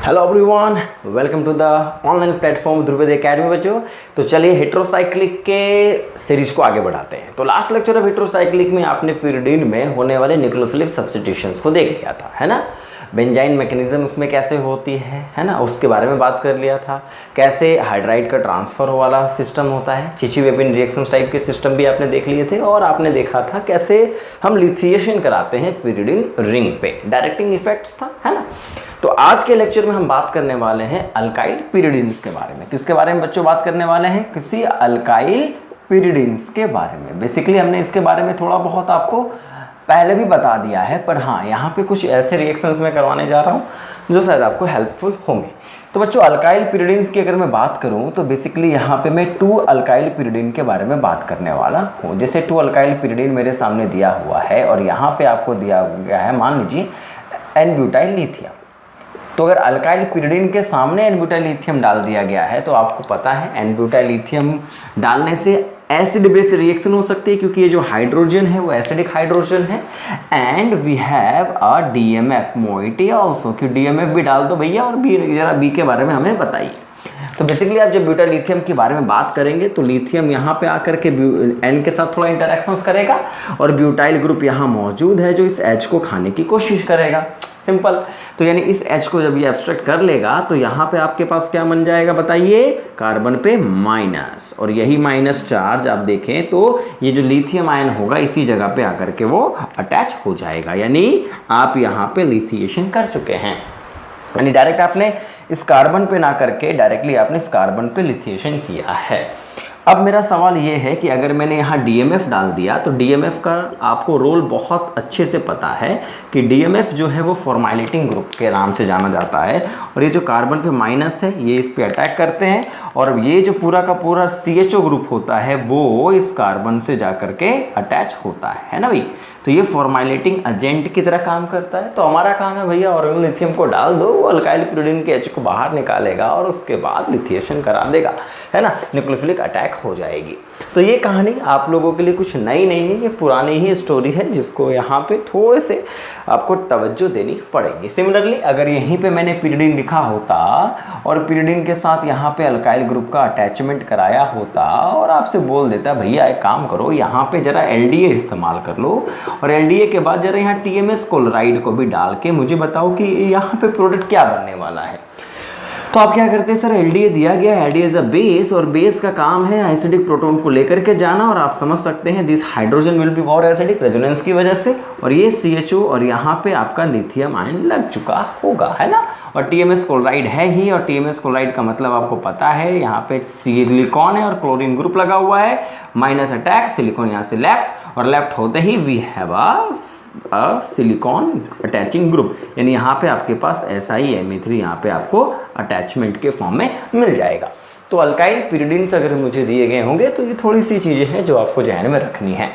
Hello everyone, welcome to the online platform Dhruved academy. बच्चों, तो चलिए हेट्रोसाइक्लिक के सीरीज को आगे बढ़ाते हैं। तो लास्ट लेक्चर ऑफ हेट्रोसाइक्लिक में आपने pyridine में होने वाले न्यूक्लियोफिलिक सब्स्टिट्यूशंस को देख लिया था, है ना। बेंजाइन मैकेनिज्म उसमें कैसे होती है ना, उसके बारे में बात कर लिया था। कैसे हाइड्राइड का ट्रांसफर वाला सिस्टम होता है, चिची-वेपिन रिएक्शंस टाइप के सिस्टम भी आपने देख लिए थे। और आपने देखा था कैसे हम लिथिएशन कराते हैं pyridine रिंग पे, डायरेक्टिंग इफेक्ट्स था, है ना। तो आज के लेक्चर में हम बात करने वाले हैं अल्काइल pyridines के बारे में। किसके बारे में बच्चों बात करने वाले हैं? किसी अल्काइल pyridines के बारे में। बेसिकली हमने इसके बारे में थोड़ा बहुत आपको पहले भी बता दिया है, पर हाँ, यहाँ पे कुछ ऐसे रिएक्शंस में करवाने जा रहा हूँ जो शायद आपको हेल्पफुल होंगे। तो बच्चों, अल्काइल pyridines की अगर मैं बात करूँ तो बेसिकली यहाँ पे मैं 2 अल्काइल pyridine के बारे में बात करने वाला हूँ। जैसे 2 अल्काइल pyridine मेरे सामने दिया हुआ है और यहाँ पे आपको दिया गया है, मान लीजिए N-ब्यूटाइल लिथियम। तो अगर अल्काइल pyridine के सामने N-ब्यूटाइल लिथियम डाल दिया गया है तो आपको पता है N-ब्यूटाइल लिथियम डालने से एसिड बेस रिएक्शन हो सकती है, क्योंकि ये जो हाइड्रोजन है वो एसिडिक हाइड्रोजन है। And we have a DMF moiety also, कि DMF भी डाल दो भैया, और जरा बी के बारे में हमें बताइए। तो बेसिकली आप जब ब्यूटाइल लिथियम के बारे में बात करेंगे तो लिथियम यहाँ पे आकर के N के साथ थोड़ा इंटरेक्शंस करेगा और ब्यूटाइल ग्रुप यहाँ मौजूद है जो इस H को खाने की कोशिश करेगा। सिंपल। तो यानी इस H को जब ये एब्स्ट्रैक्ट कर लेगा तो यहाँ पे आपके पास क्या बन जाएगा बताइए? कार्बन पे माइनस, और यही माइनस चार्ज आप देखें तो ये जो लिथियम आयन होगा इसी जगह पे आकर के वो अटैच हो जाएगा। यानी आप यहाँ पे लिथिएशन कर चुके हैं, यानी डायरेक्ट आपने इस कार्बन पे ना करके डायरेक्टली आपने इस कार्बन पे लिथिएशन किया है। अब मेरा सवाल ये है कि अगर मैंने यहाँ DMF डाल दिया तो DMF का आपको रोल बहुत अच्छे से पता है कि DMF जो है वो फॉर्माइलेटिंग ग्रुप के नाम से जाना जाता है। और ये जो कार्बन पे माइनस है ये इस पे अटैक करते हैं, और ये जो पूरा का पूरा CHO ग्रुप होता है वो इस कार्बन से जा कर के अटैच होता है ना भाई। तो ये फॉर्माइलेटिंग एजेंट की तरह काम करता है। तो हमारा काम है भैया ऑर्गेनो लिथियम को डाल दो, वो अल्काइल pyridine के H को बाहर निकालेगा और उसके बाद लिथिएशन करा देगा, है ना, न्यूक्लियोफिलिक अटैक हो जाएगी। तो ये कहानी आप लोगों के लिए कुछ नई नहीं है, ये पुरानी ही स्टोरी है जिसको यहाँ पे थोड़े से आपको तवज्जो देनी पड़ेगी। सिमिलरली अगर यहीं पे मैंने pyridine लिखा होता और pyridine के साथ यहाँ पे अल्काइल ग्रुप का अटैचमेंट कराया होता और आपसे बोल देता भैया एक काम करो यहाँ पे जरा LDA इस्तेमाल कर लो, और LDA के बाद जरा यहाँ TMS क्लोराइड को भी डाल के मुझे बताओ कि यहाँ पे प्रोडक्ट क्या बनने वाला है। तो आप क्या करते हैं? सर LDA दिया गया है, LDA इज अ बेस, और बेस का काम है एसिडिक प्रोटॉन को लेकर के जाना, और आप समझ सकते हैं this hydrogen will be more acidic resonance की वजह से, और ये CHO और यहाँ पे आपका लिथियम आयन लग चुका होगा, है ना। और TMS क्लोराइड है ही, और TMS क्लोराइड का मतलब आपको पता है यहाँ पे सिलिकॉन है और क्लोरीन ग्रुप लगा हुआ है, माइनस अटैक, सिलिकॉन यहाँ से लेफ्ट, और लेफ्ट होते ही we have a silicon attaching group, यानी यहाँ पे आपके पास SiMe3 यहाँ पे आपको अटैचमेंट के फॉर्म में मिल जाएगा। तो अल्काइल pyridines अगर मुझे दिए गए होंगे तो ये थोड़ी सी चीज़ें हैं जो आपको ध्यान में रखनी है,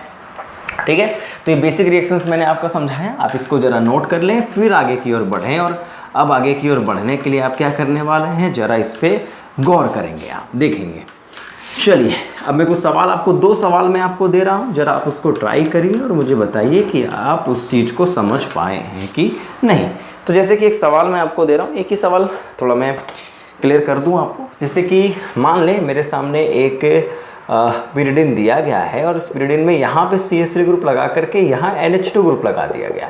ठीक है। तो ये बेसिक रिएक्शंस मैंने आपको समझाया, आप इसको ज़रा नोट कर लें, फिर आगे की ओर बढ़ें। और अब आगे की ओर बढ़ने के लिए आप क्या करने वाले हैं, ज़रा इस पर गौर करेंगे, आप देखेंगे। चलिए, अब मैं कुछ सवाल आपको 2 सवाल मैं आपको दे रहा हूँ, ज़रा आप उसको ट्राई करिए और मुझे बताइए कि आप उस चीज़ को समझ पाए हैं कि नहीं। तो जैसे कि एक सवाल मैं आपको दे रहा हूँ, एक ही सवाल थोड़ा मैं क्लियर कर दूँ आपको। जैसे कि मान लें मेरे सामने एक pyridine दिया गया है और उस pyridine में यहाँ पे CH3 ग्रुप लगा करके यहाँ NH2 ग्रुप लगा दिया गया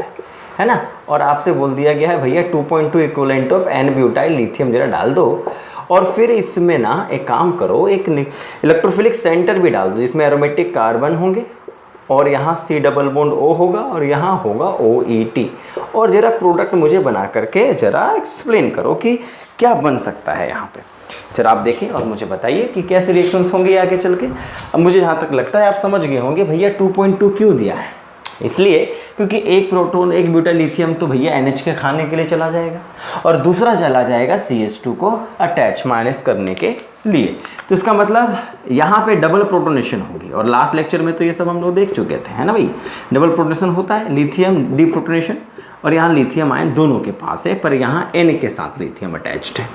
है ना, और आपसे बोल दिया गया है भैया 2.2 इक्विवेलेंट ऑफ N-ब्यूटाइल लिथियम जरा डाल दो, और फिर इसमें ना एक काम करो, एक इलेक्ट्रोफिलिक सेंटर भी डाल दो जिसमें एरोमेटिक कार्बन होंगे, और यहाँ C डबल बॉन्ड O होगा और यहाँ होगा OET, और ज़रा प्रोडक्ट मुझे बना करके ज़रा एक्सप्लेन करो कि क्या बन सकता है यहाँ पे। जरा आप देखें और मुझे बताइए कि कैसे रिएक्शंस होंगे आगे चल के। अब मुझे जहाँ तक लगता है आप समझ गए होंगे भैया 2.2 क्यों दिया है, इसलिए क्योंकि एक प्रोटॉन एक ब्यूटाइल लिथियम तो भैया NH के खाने के लिए चला जाएगा और दूसरा चला जाएगा CH2 को अटैच माइनस करने के लिए। तो इसका मतलब यहाँ पे डबल प्रोटोनेशन होगी, और लास्ट लेक्चर में तो ये सब हम लोग देख चुके थे, है ना भाई। डबल प्रोटोनेशन होता है, लिथियम डीप्रोटोनेशन, और यहाँ लिथियम आयन दोनों के पास है, पर यहाँ N के साथ लिथियम अटैच्ड है,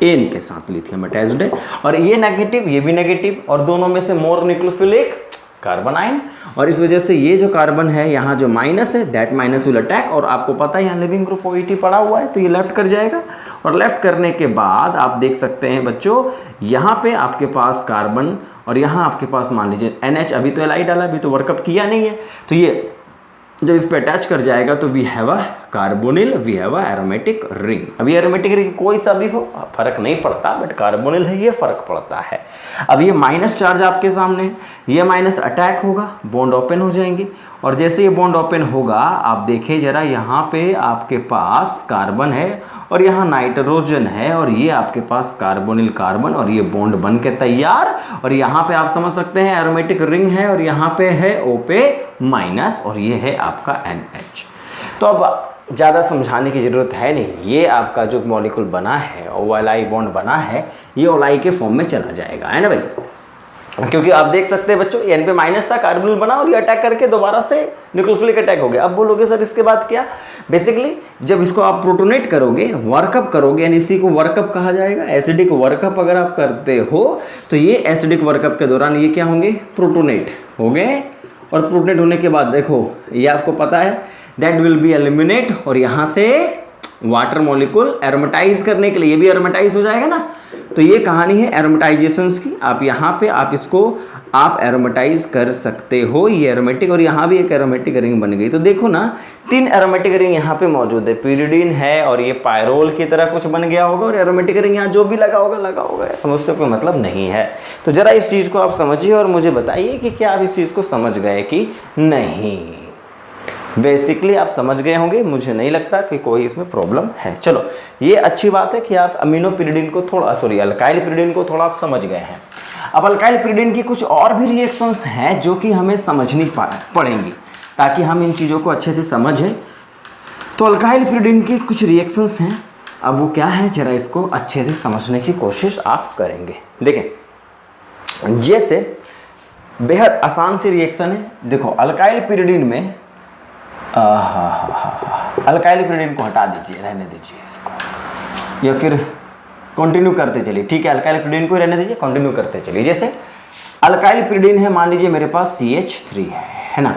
N के साथ लिथियम अटैच्ड है, और ये नेगेटिव ये भी नेगेटिव, और दोनों में से मोर न्यूक्लियोफिलिक कार्बन आयन, और इस वजह से ये जो कार्बन है यहाँ जो माइनस है दैट माइनस विल अटैक, और आपको पता है यहाँ लिविंग ग्रुप OET पड़ा हुआ है तो ये लेफ्ट कर जाएगा। और लेफ्ट करने के बाद आप देख सकते हैं बच्चों यहाँ पे आपके पास कार्बन और यहाँ आपके पास मान लीजिए NH, अभी तो Li डाला, अभी तो वर्कअप किया नहीं है, तो ये जब इस पे अटैच कर जाएगा तो we have a carbonyl, we have a aromatic ring. अभी एरोमेटिक रिंग कोई सा भी हो फर्क नहीं पड़ता, बट कार्बोनिल है ये फर्क पड़ता है। अब ये माइनस चार्ज आपके सामने है, ये माइनस अटैक होगा, बॉन्ड ओपन हो जाएंगे, और जैसे ये बॉन्ड ओपन होगा आप देखिए जरा यहाँ पे आपके पास कार्बन है और यहाँ नाइट्रोजन है, और ये आपके पास कार्बोनिल कार्बन, और ये बॉन्ड बन के तैयार, और यहाँ पे आप समझ सकते हैं एरोमेटिक रिंग है, और यहाँ पे है O पे माइनस, और ये है आपका NH। तो अब ज़्यादा समझाने की ज़रूरत है नहीं, ये आपका जो मॉलिक्यूल बना है OLI बॉन्ड बना है ये OLI के फॉर्म में चला जाएगा, है ना भाई, क्योंकि आप देख सकते हैं बच्चों N पे माइनस था, कार्बोनिल बना और ये अटैक करके दोबारा से न्यूक्लियोफिलिक अटैक हो गया। अब बोलोगे सर इसके बाद क्या, बेसिकली जब इसको आप प्रोटोनेट करोगे, वर्कअप करोगे, यानी इसी को वर्कअप कहा जाएगा, एसिडिक वर्कअप अगर आप करते हो तो ये एसिडिक वर्कअप के दौरान ये क्या होंगे, प्रोटोनेट हो गए, और प्रोटोनेट होने के बाद देखो ये आपको पता है दैट विल बी एलिमिनेट, और यहाँ से वाटर मॉलिक्यूल एरोमेटाइज करने के लिए ये भी एरोमेटाइज हो जाएगा ना, तो ये कहानी है एरोमेटाइजेशंस की। आप यहाँ पे आप इसको आप एरोमेटाइज कर सकते हो, ये एरोमेटिक, और यहाँ भी एक एरोमेटिक रिंग बन गई। तो देखो ना 3 एरोमेटिक रिंग यहाँ पे मौजूद है, pyridine है, और ये पायरोल की तरह कुछ बन गया होगा, और एरोमेटिक रिंग यहाँ जो भी लगा होगा, उससे कोई मतलब नहीं है। तो जरा इस चीज़ को आप समझिए और मुझे बताइए कि क्या आप इस चीज़ को समझ गए कि नहीं। बेसिकली आप समझ गए होंगे, मुझे नहीं लगता कि कोई इसमें प्रॉब्लम है। चलो ये अच्छी बात है कि आप अमीनो पिरिडिन को थोड़ा अल्काइल पिरिडिन को थोड़ा आप समझ गए हैं। अब अल्काइल पिरिडिन की कुछ और भी रिएक्शंस हैं जो कि हमें समझनी पड़ेंगी ताकि हम इन चीज़ों को अच्छे से समझें। तो अल्काइल पिरिडिन की कुछ रिएक्शंस हैं, अब वो क्या है जरा इसको अच्छे से समझने की कोशिश आप करेंगे। देखें जैसे बेहद आसान सी रिएक्शन है, देखो अल्काइल पिरिडिन में अल्काइल पिरिडिन को हटा दीजिए, रहने दीजिए इसको, या फिर कंटिन्यू करते चलिए, ठीक है अल्काइल पिरिडिन को रहने दीजिए, कंटिन्यू करते चलिए। जैसे अल्काइल पिरिडिन है, मान लीजिए मेरे पास CH3 है ना,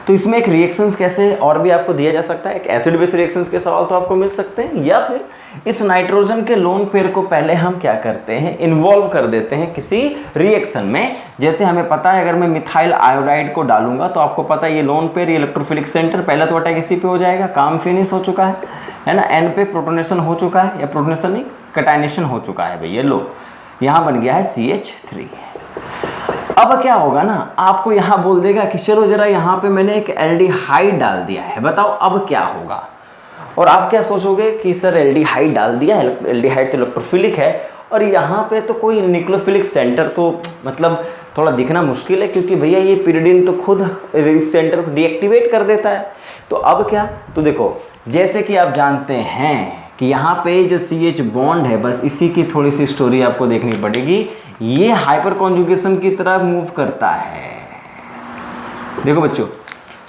तो इसमें एक रिएक्शंस कैसे और भी आपको दिया जा सकता है, एक एसिड बेस रिएक्शंस के सवाल तो आपको मिल सकते हैं, या फिर इस नाइट्रोजन के लोन पेयर को पहले हम क्या करते हैं, इन्वॉल्व कर देते हैं किसी रिएक्शन में। जैसे हमें पता है अगर मैं मिथाइल आयोडाइड को डालूंगा तो आपको पता है ये लोन पेयर, ये इलेक्ट्रोफिलिक सेंटर, पहला तो अटैक इसी पे हो जाएगा, काम फिनिश हो चुका है ना, N पे प्रोटोनेशन हो चुका है, या प्रोटोनेशन नहीं कटाइनेशन हो चुका है भैया, लो यहाँ बन गया है CH3। अब क्या होगा ना, आपको यहाँ बोल देगा कि चलो जरा यहाँ पे मैंने एक एल्डिहाइड डाल दिया है, बताओ अब क्या होगा। और आप क्या सोचोगे कि सर एल्डिहाइड डाल दिया है, एल्डिहाइड तो इलेक्ट्रोफिलिक है, और यहाँ पे तो कोई न्यूक्लियोफिलिक सेंटर तो मतलब थोड़ा दिखना मुश्किल है, क्योंकि भैया ये पिरिडिन तो खुद इस सेंटर को डीएक्टिवेट कर देता है। तो अब क्या, तो देखो जैसे कि आप जानते हैं कि यहाँ पे जो CH बॉन्ड है, बस इसी की थोड़ी सी स्टोरी आपको देखनी पड़ेगी। ये हाइपर कॉन्जुगेशन की तरह मूव करता है, देखो बच्चों।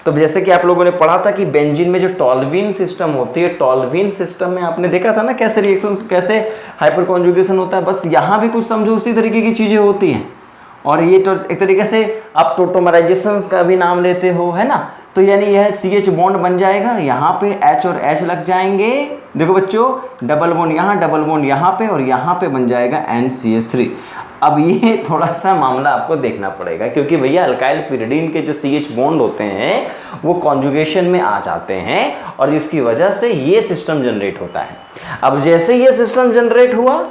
तो जैसे कि आप लोगों ने पढ़ा था कि बेंजीन में जो टॉल्वीन सिस्टम होती है, टॉल्वीन सिस्टम में आपने देखा था ना कैसे रिएक्शंस, कैसे हाइपर कॉन्जुगेशन होता है, बस यहाँ भी कुछ समझो उसी तरीके की चीज़ें होती हैं। और ये तो एक तरीके से आप टोटोमराइजेशन का भी नाम लेते हो, है ना, तो यानी यह CH बॉन्ड बन जाएगा, यहाँ पे H और H लग जाएंगे, देखो बच्चों डबल बॉन्ड यहाँ, डबल बॉन्ड यहाँ पे, और यहाँ पे बन जाएगा NCH3। अब ये थोड़ा सा मामला आपको देखना पड़ेगा, क्योंकि भैया अल्काइल पिरिडिन के जो CH बॉन्ड होते हैं वो कॉन्जुगेशन में आ जाते हैं, और जिसकी वजह से ये सिस्टम जनरेट होता है। अब जैसे ये सिस्टम जनरेट हुआ,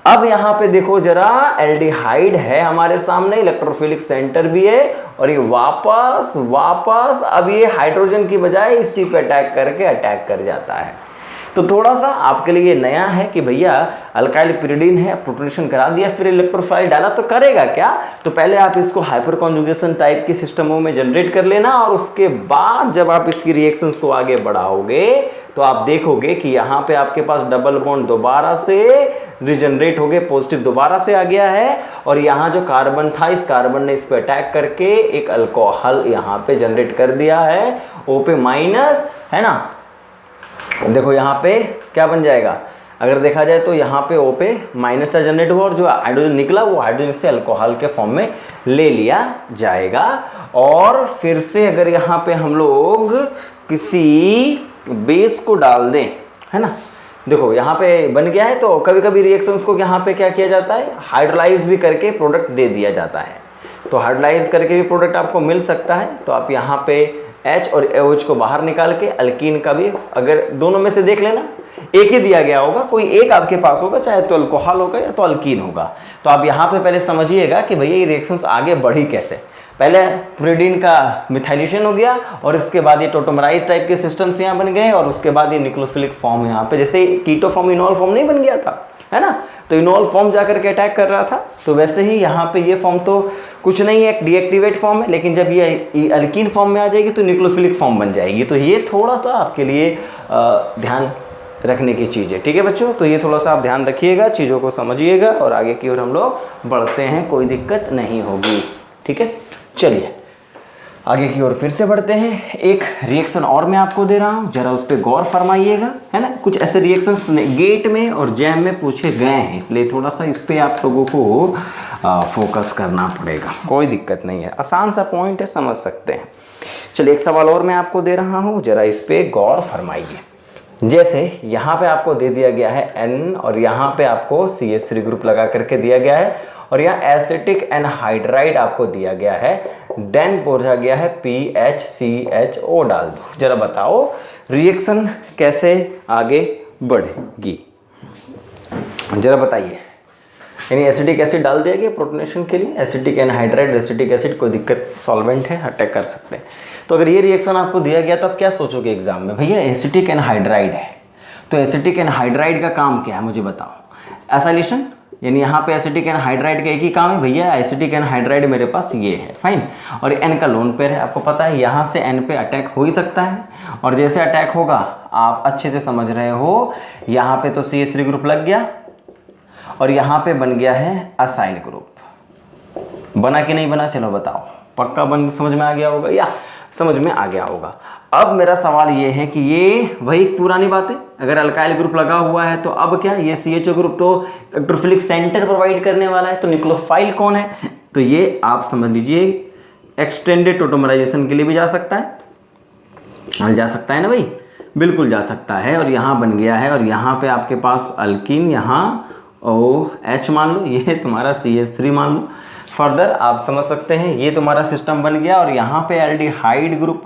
अब यहाँ पे देखो जरा एल्डिहाइड है हमारे सामने, इलेक्ट्रोफिलिक सेंटर भी है, और ये वापस अब ये हाइड्रोजन की बजाय इसी पे अटैक करके अटैक कर जाता है। तो थोड़ा सा आपके लिए नया है कि भैया अल्काइल पिरिडिन है, प्रोटोनेशन करा दिया, फिर इलेक्ट्रोफाइल डाला, तो करेगा क्या, तो पहले आप इसको हाइपर कॉन्जुगेशन टाइप के सिस्टमों में जनरेट कर लेना, और उसके बाद जब आप इसकी रिएक्शंस को आगे बढ़ाओगे तो आप देखोगे कि यहाँ पे आपके पास डबल बॉन्ड दोबारा से रिजनरेट हो गए, पॉजिटिव दोबारा से आ गया है, और यहाँ जो कार्बन था इस कार्बन ने इस पे अटैक करके एक अल्कोहल यहाँ पे जनरेट कर दिया है, O पे माइनस, है ना। देखो यहाँ पे क्या बन जाएगा, अगर देखा जाए तो यहाँ पे O पे माइनस का जनरेट हुआ और जो हाइड्रोजन निकला वो हाइड्रोजन से अल्कोहल के फॉर्म में ले लिया जाएगा। और फिर से अगर यहाँ पे हम लोग किसी बेस को डाल दें, है ना, देखो यहाँ पे बन गया है, तो कभी कभी रिएक्शंस को यहाँ पे क्या किया जाता है, हाइड्रोलाइज भी करके प्रोडक्ट दे दिया जाता है। तो हाइड्रोलाइज करके भी प्रोडक्ट आपको मिल सकता है। तो आप यहाँ पे H और OH को बाहर निकाल के अल्कीन का भी, अगर दोनों में से देख लेना एक ही दिया गया होगा, कोई एक आपके पास होगा, चाहे तो अल्कोहल होगा या तो अल्कीन होगा। तो आप यहाँ पे पहले समझिएगा कि भैया ये रिएक्शंस आगे बढ़ी कैसे। पहले प्यूरिडीन का मिथाइलेशन हो गया और इसके बाद ये टोटोमराइज टाइप के सिस्टम्स यहाँ बन गए और उसके बाद ये न्यूक्लियोफिलिक फॉर्म यहाँ पे, जैसे कीटो फॉर्म इनॉल फॉर्म नहीं बन गया था, है ना, तो इनॉल फॉर्म जाकर के अटैक कर रहा था। तो वैसे ही यहाँ पे ये फॉर्म तो कुछ नहीं है, एक डीएक्टिवेट फॉर्म है, लेकिन जब ये अल्कीन फॉर्म में आ जाएगी तो न्यूक्लियोफिलिक फॉर्म बन जाएगी। तो ये थोड़ा सा आपके लिए ध्यान रखने की चीज़ है, ठीक है बच्चों। तो ये थोड़ा सा आप ध्यान रखिएगा, चीज़ों को समझिएगा और आगे की ओर हम लोग बढ़ते हैं, कोई दिक्कत नहीं होगी, ठीक है। चलिए आगे की ओर फिर से बढ़ते हैं। एक रिएक्शन और मैं आपको दे रहा हूँ, जरा उस पर गौर फरमाइएगा, है ना। कुछ ऐसे रिएक्शंस गेट में और जैम में पूछे गए हैं, इसलिए थोड़ा सा इस पर आप लोगों को फोकस करना पड़ेगा, कोई दिक्कत नहीं है, आसान सा पॉइंट है, समझ सकते हैं। चलिए एक सवाल और मैं आपको दे रहा हूँ, जरा इस पर गौर फरमाइए। जैसे यहाँ पे आपको दे दिया गया है N और यहाँ पे आपको CH3 ग्रुप लगा करके दिया गया है और यहाँ एसिटिक एनहाइड्राइड आपको दिया गया है, देन बोला गया है PHCHO डाल दो। जरा बताओ रिएक्शन कैसे आगे बढ़ेगी, जरा बताइए। यानी एसिटिक एसिड डाल दिया गया प्रोटोनेशन के लिए, एसिटिक एनहाइड्राइड, एसिटिक एसिड, कोई दिक्कत, सॉल्वेंट है, अटैक कर सकते हैं। तो अगर ये रिएक्शन आपको दिया गया तो आप क्या सोचोगे एग्जाम में, भैया एसिटिक एनहाइड्राइड है, तो एसिटिक एनहाइड्राइड का काम क्या है मुझे बताओ। एसाइलेशन, यानी यहाँ पे एसिटिक एनहाइड्राइड का एक ही काम है, भैया एसिटिक एनहाइड्राइड मेरे पास ये है, फाइन, और N का लोन पेयर है, आपको पता है यहाँ से N पे अटैक हो ही सकता है। और जैसे अटैक होगा आप अच्छे से समझ रहे हो, यहाँ पे तो CH3 ग्रुप लग गया और यहाँ पे बन गया है असाइल ग्रुप। बना कि नहीं बना, चलो बताओ, पक्का बन, समझ में आ गया होगा या समझ में आ गया होगा। अब मेरा सवाल ये है कि ये वही पुरानी बात है, अगर अल्काइल ग्रुप लगा हुआ है तो अब क्या, ये CHO ग्रुप तो इलेक्ट्रोफिलिक सेंटर प्रोवाइड करने वाला है, तो न्यूक्लियोफाइल कौन है, तो ये आप समझ लीजिए एक्सटेंडेड टोटोमराइजेशन के लिए भी जा सकता है, और जा सकता है ना भाई, बिल्कुल जा सकता है। और यहाँ बन गया है और यहाँ पे आपके पास अल्कीन, यहाँ OH मान लो, ये तुम्हारा CH3 मान लो। फर्दर आप समझ सकते हैं ये तुम्हारा सिस्टम बन गया और यहाँ पे एल्डिहाइड ग्रुप